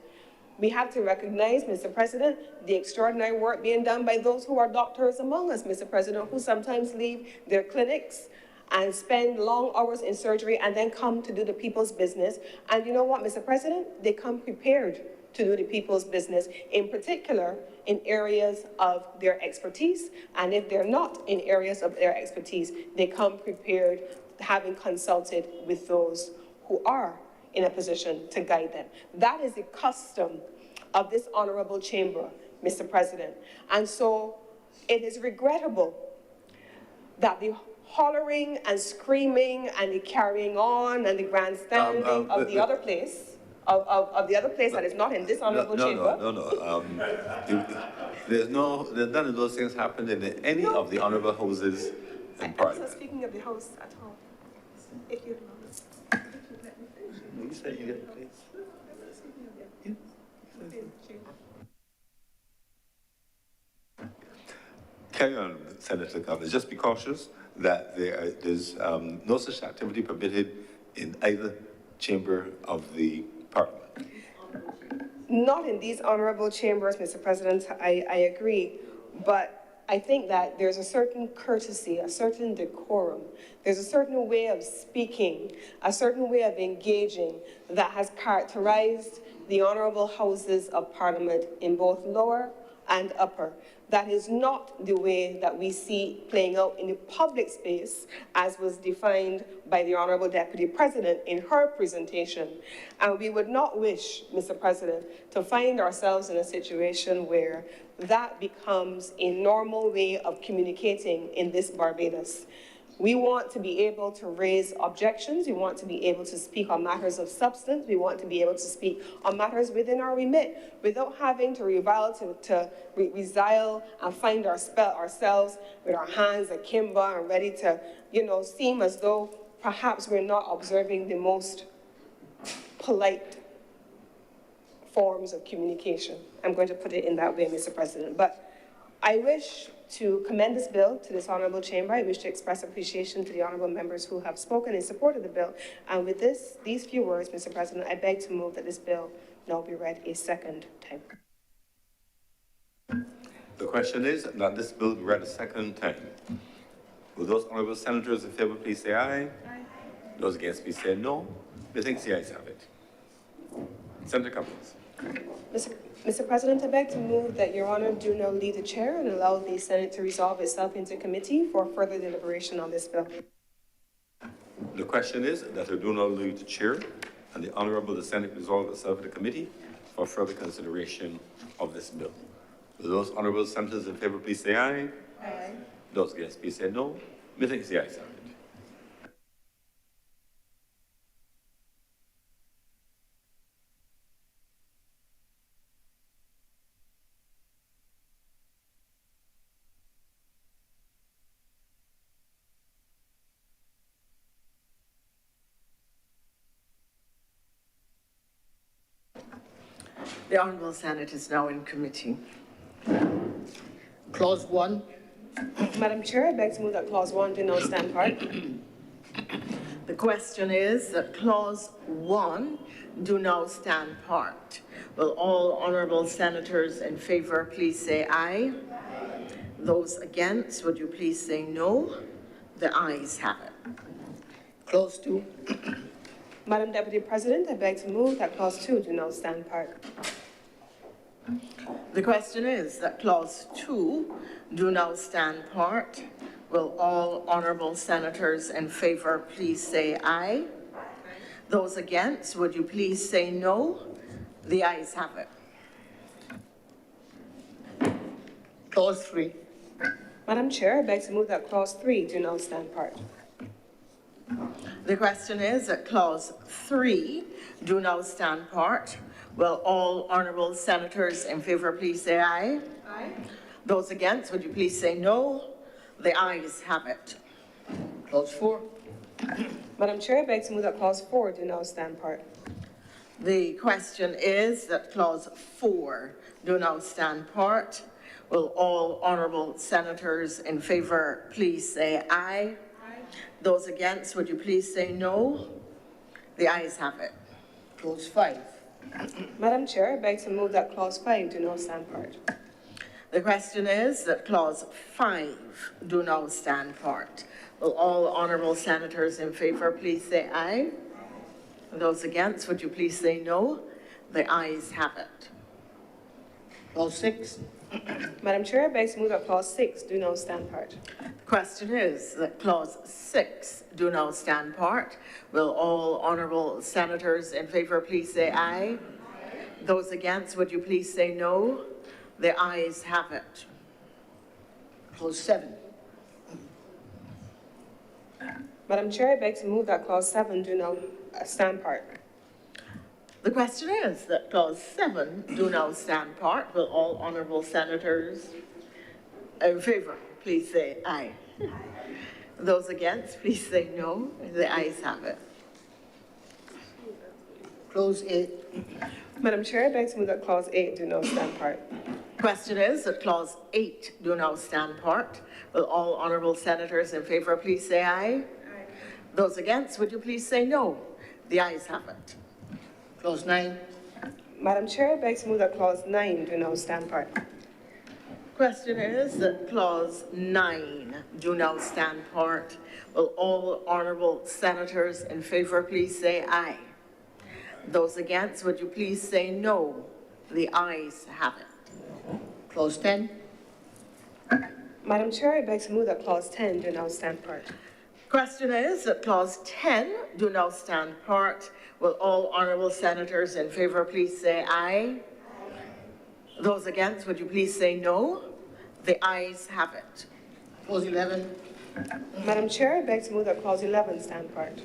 Speaker 1: We have to recognize, Mr. President, the extraordinary work being done by those who are doctors among us, Mr. President, who sometimes leave their clinics and spend long hours in surgery and then come to do the people's business. And you know what, Mr. President? They come prepared to do the people's business, in particular in areas of their expertise. And if they're not in areas of their expertise, they come prepared, having consulted with those who are in a position to guide them. That is the custom of this honorable chamber, Mr. President. And so it is regrettable that the hollering and screaming and the carrying on and the grandstanding of the other place, of the other place that is not in this honorable chamber.
Speaker 2: There's none of those things happened in any of the honorable houses in
Speaker 1: I'm
Speaker 2: Parliament.
Speaker 1: not speaking of the house at all. If you'd allow me.
Speaker 2: You said you get the place. Carry on, Senator Cummings. Just be cautious that there's no such activity permitted in either chamber of the Parliament.
Speaker 1: Not in these honorable chambers, Mr. President, I agree, but I think that there's a certain courtesy, a certain decorum, there's a certain way of speaking, a certain way of engaging that has characterized the honorable houses of Parliament in both lower and upper. That is not the way that we see playing out in the public space as was defined by the Honorable Deputy President in her presentation. And we would not wish, Mr. President, to find ourselves in a situation where that becomes a normal way of communicating in this Barbados. We want to be able to raise objections. We want to be able to speak on matters of substance. We want to be able to speak on matters within our remit without having to resile and find ourselves with our hands akimbo and ready to, seem as though perhaps we're not observing the most polite forms of communication. I'm going to put it in that way, Mr. President. But I wish to commend this bill to this honorable chamber. I wish to express appreciation to the honorable members who have spoken in support of the bill. And with these few words, Mr. President, I beg to move that this bill now be read a second time.
Speaker 2: The question is that this bill be read a second time. Will those honorable senators in favor please say aye? Aye. Those against please say no. Methinks the ayes have it. Senator Cummings.
Speaker 1: Mr. President, I beg to move that Your Honor do now leave the chair and allow the Senate to resolve itself into committee for further deliberation on this bill.
Speaker 2: The question is that I do not leave the chair and the Senate resolve itself into committee for further consideration of this bill. Will those honorable senators in favor please say aye? Aye. Those against please say no. Methinks the ayes have it.
Speaker 5: The Honourable Senate is now in committee.
Speaker 3: Clause 1.
Speaker 1: Madam Chair, I beg to move that Clause 1 do now stand part.
Speaker 5: The question is that Clause 1 do now stand part. Will all honourable senators in favour please say aye? Aye. Those against, would you please say no? The ayes have it.
Speaker 3: Clause 2.
Speaker 1: Madam Deputy President, I beg to move that Clause 2 do now stand part.
Speaker 5: The question is that Clause 2 do now stand part. Will all honourable senators in favour please say aye? Aye. Those against, would you please say no? The ayes have it.
Speaker 3: Clause 3.
Speaker 1: Madam Chair, I beg to move that Clause 3 do now stand part.
Speaker 5: The question is that Clause 3 do now stand part. Will all honourable senators in favour please say aye? Aye. Those against, would you please say no? The ayes have it.
Speaker 3: Clause 4.
Speaker 1: Madam Chair, I beg to move that Clause 4 do now stand part.
Speaker 5: The question is that Clause 4 do now stand part. Will all honourable senators in favour please say aye? Aye. Those against, would you please say no? The ayes have it.
Speaker 3: Clause 5.
Speaker 1: Madam Chair, I beg to move that Clause 5 do not stand part.
Speaker 5: The question is that Clause 5 do now stand part. Will all honourable senators in favour please say aye? And those against, would you please say no? The ayes have it.
Speaker 3: Clause 6.
Speaker 1: Madam Chair, I beg to move that Clause 6 do not stand part.
Speaker 5: The question is that Clause 6 do now stand part. Will all honourable senators in favour please say aye? Those against, would you please say no? The ayes have it.
Speaker 3: Clause 7.
Speaker 1: Madam Chair, I beg to move that Clause 7 do not stand part.
Speaker 5: The question is that Clause 7 do now stand part. Will all honourable senators in favour please say aye? Those against, please say no. The ayes have it.
Speaker 3: Clause 8.
Speaker 1: Madam Chair, I beg to move that Clause 8 do not stand part.
Speaker 5: Question is that Clause 8 do now stand part. Will all honourable senators in favour please say aye? Those against, would you please say no? The ayes have it.
Speaker 3: Clause 9.
Speaker 1: Madam Chair, I beg to move that Clause 9 do not stand part.
Speaker 5: Question is that Clause 9 do now stand part. Will all honourable senators in favour please say aye? Those against, would you please say no? The ayes have it.
Speaker 3: Clause 10.
Speaker 1: Madam Chair, I beg to move that Clause 10 do not stand part.
Speaker 5: Question is that Clause 10 do now stand part. Will all honourable senators in favour please say aye? Those against, would you please say no? The ayes have it.
Speaker 3: Clause 11.
Speaker 1: Madam Chair, I beg to move that Clause 11 stand part.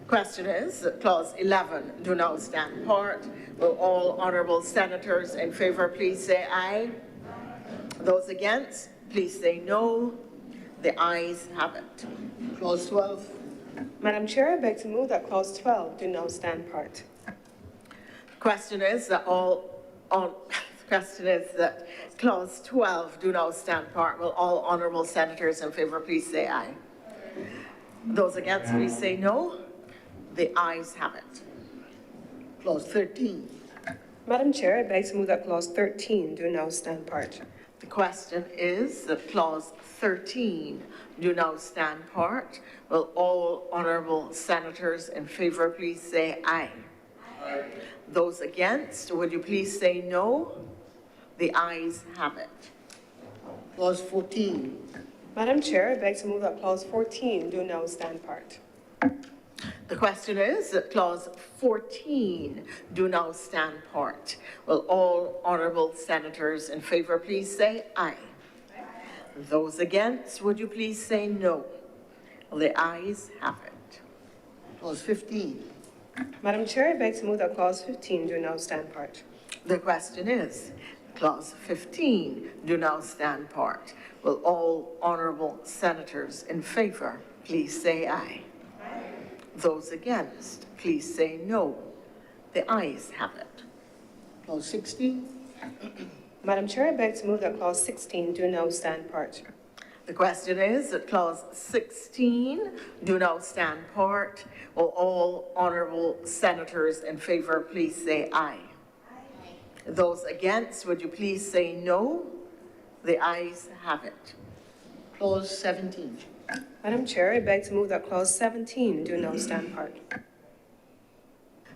Speaker 5: Question is that Clause 11 do now stand part. Will all honourable senators in favour please say aye? Those against, please say no. The ayes have it.
Speaker 3: Clause 12.
Speaker 1: Madam Chair, I beg to move that Clause 12 do not stand part.
Speaker 5: Question is that Clause 12 do now stand part. Will all honourable senators in favour please say aye? Those against, please say no. The ayes have it.
Speaker 3: Clause 13.
Speaker 1: Madam Chair, I beg to move that Clause 13 do now stand part.
Speaker 5: The question is that Clause 13 do now stand part. Will all honourable senators in favour please say aye? Aye. Those against, would you please say no? The ayes have it.
Speaker 3: Clause 14.
Speaker 1: Madam Chair, I beg to move that Clause 14 do now stand part.
Speaker 5: The question is that Clause 14 do now stand part. Will all honourable senators in favour please say aye? Aye. Those against, would you please say no? The ayes have it.
Speaker 3: Clause 15.
Speaker 1: Madam Chair, I beg to move that Clause 15 do now stand part.
Speaker 5: The question is, Clause 15 do now stand part. Will all honourable senators in favour please say aye? Aye. Those against, please say no. The ayes have it.
Speaker 3: Clause 16.
Speaker 1: Madam Chair, I beg to move that Clause 16 do now stand part.
Speaker 5: The question is that Clause 16 do now stand part. Will all honourable senators in favour please say aye? Aye. Those against, would you please say no? The ayes have it.
Speaker 3: Clause 17.
Speaker 1: Madam Chair, I beg to move that Clause 17 do now stand part.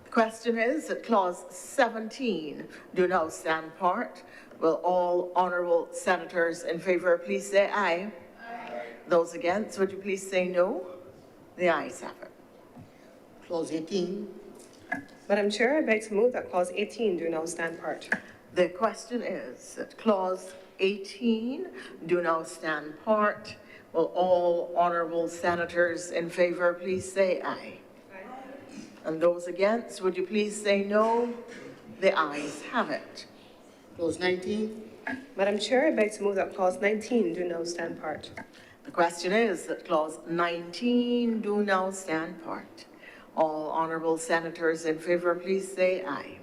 Speaker 5: The question is that Clause 17 do now stand part. Will all honourable senators in favour please say aye? Aye. Those against, would you please say no? The ayes have it.
Speaker 3: Clause 18.
Speaker 1: Madam Chair, I beg to move that Clause 18 do now stand part.
Speaker 5: The question is that Clause 18 do now stand part. Will all honourable senators in favour please say aye? Aye. And those against, would you please say no? The ayes have it.
Speaker 3: Clause 19.
Speaker 1: Madam Chair, I beg to move that Clause 19 do now stand part.
Speaker 5: The question is that Clause 19 do now stand part. All honourable senators in favour please say aye.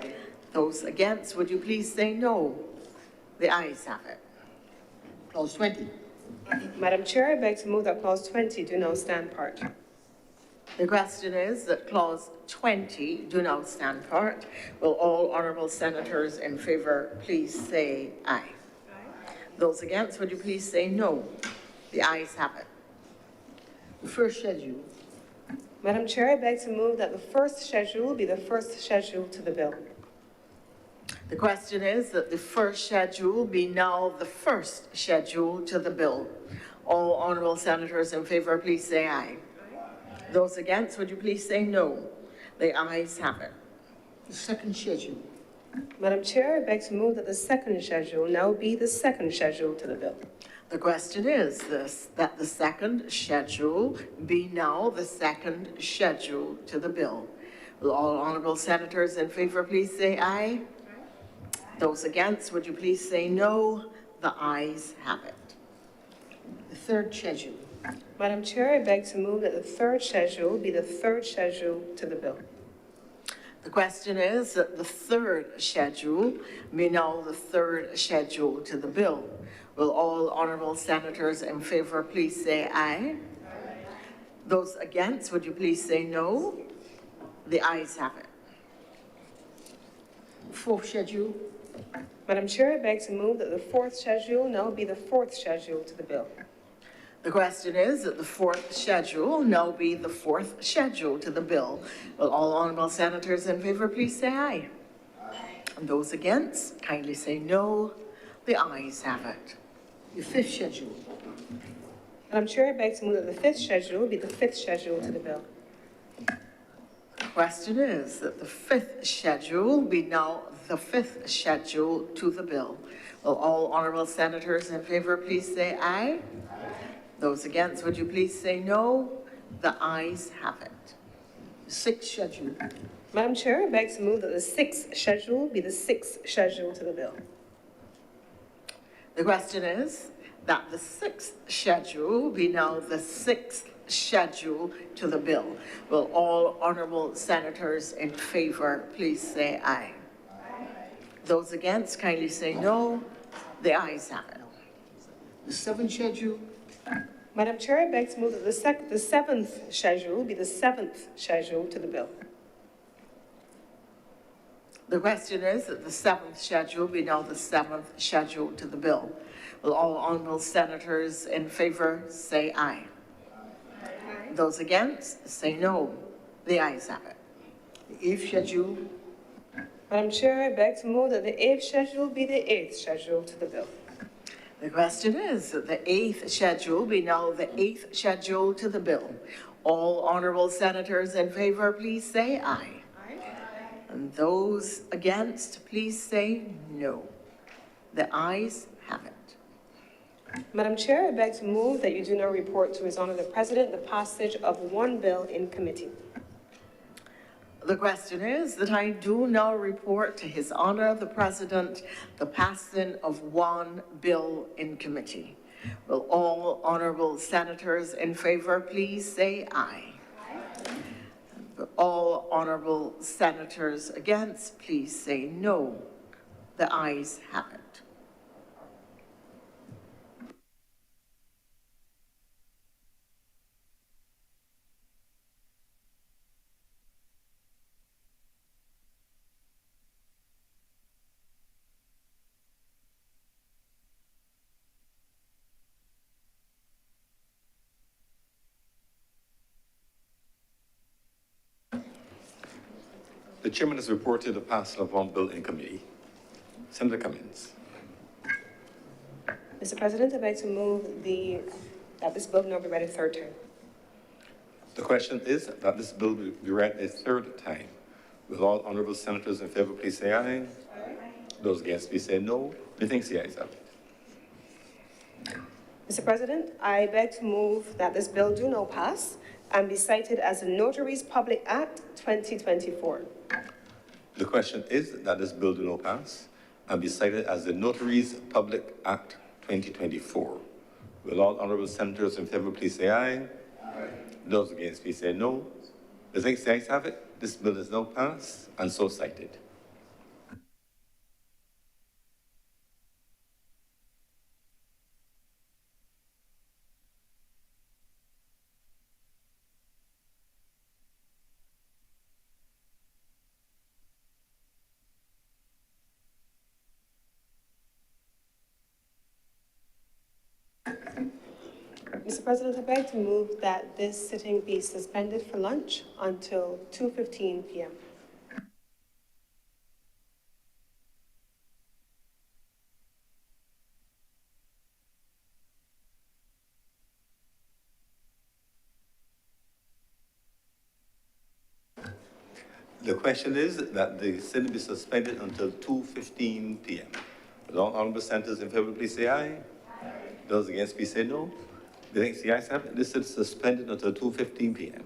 Speaker 5: Aye. Those against, would you please say no? The ayes have it.
Speaker 3: Clause 20.
Speaker 1: Madam Chair, I beg to move that Clause 20 do now stand part.
Speaker 5: The question is that clause 20 do now stand for it. Will all honourable senators in favour please say aye? Aye. Those against, would you please say no? The ayes have it.
Speaker 3: The first schedule.
Speaker 1: Madam Chair, I beg to move that the first schedule be the first schedule to the bill.
Speaker 5: The question is that the first schedule be now the first schedule to the bill. All honourable senators in favour, please say aye. Aye. Those against, would you please say no? The ayes have it.
Speaker 3: The second schedule.
Speaker 1: Madam Chair, I beg to move that the second schedule now be the second schedule to the bill.
Speaker 5: The question is that the second schedule be now the second schedule to the bill. Will all honourable senators in favour please say aye? Aye. Those against, would you please say no? The ayes have it.
Speaker 3: The third schedule.
Speaker 1: Madam Chair, I beg to move that the third schedule be the third schedule to the bill.
Speaker 5: The question is that the third schedule be now the third schedule to the bill. Will all honourable senators in favour please say aye? Aye. Those against, would you please say no? The ayes have it.
Speaker 3: Fourth schedule.
Speaker 1: Madam Chair, I beg to move that the fourth schedule now be the fourth schedule to the bill.
Speaker 5: The question is that the fourth schedule now be the fourth schedule to the bill. Will all honourable senators in favour please say aye? Aye. And those against, kindly say no. The ayes have it.
Speaker 3: The fifth schedule.
Speaker 1: Madam Chair, I beg to move that the fifth schedule be the fifth schedule to the bill.
Speaker 5: The question is that the fifth schedule be now the fifth schedule to the bill. Will all honourable senators in favour please say aye? Aye. Those against, would you please say no? The ayes have it.
Speaker 3: The sixth schedule.
Speaker 1: Madam Chair, I beg to move that the sixth schedule be the sixth schedule to the bill.
Speaker 5: The question is that the sixth schedule be now the sixth schedule to the bill. Will all honourable senators in favour please say aye? Aye. Those against, kindly say no. The ayes have it.
Speaker 3: The seventh schedule.
Speaker 1: Madam Chair, I beg to move that the seventh schedule be the seventh schedule to the bill.
Speaker 5: The question is that the seventh schedule be now the seventh schedule to the bill. Will all honourable senators in favour say aye? Aye. Those against, say no. The ayes have it.
Speaker 3: The eighth schedule.
Speaker 1: Madam Chair, I beg to move that the eighth schedule be the eighth schedule to the bill.
Speaker 5: The question is that the eighth schedule be now the eighth schedule to the bill. All honourable senators in favour, please say aye. Aye. And those against, please say no. The ayes have it.
Speaker 1: Madam Chair, I beg to move that you do now report to His Honour the President the passage of one bill in committee.
Speaker 5: The question is that I do now report to His Honour the President the passing of one bill in committee. Will all honourable senators in favour please say aye? Aye. All honourable senators against, please say no. The ayes have it.
Speaker 2: The chairman has reported the passing of one bill in committee. Senator Cummins.
Speaker 1: Mr. President, I beg to move that this bill now be read a third time.
Speaker 2: The question is that this bill be read a third time. Will all honourable senators in favour please say aye? Aye. Those against please say no. Methinks the ayes have it.
Speaker 1: Mr. President, I beg to move that this bill do now pass and be cited as the Notaries Public Act 2024.
Speaker 2: The question is that this bill do not pass and be cited as the Notaries Public Act 2024. Will all honourable senators in favour please say aye? Aye. Those against please say no. Methinks the ayes have it. This bill is now passed and so cited.
Speaker 1: Mr. President, I beg to move that this sitting be suspended for lunch until 2:15 p.m.
Speaker 2: The question is that the sitting be suspended until 2:15 p.m. Will all honorable senators in favor, please say aye. Those against, please say no. The next, the ayes have it. This is suspended until 2:15 p.m.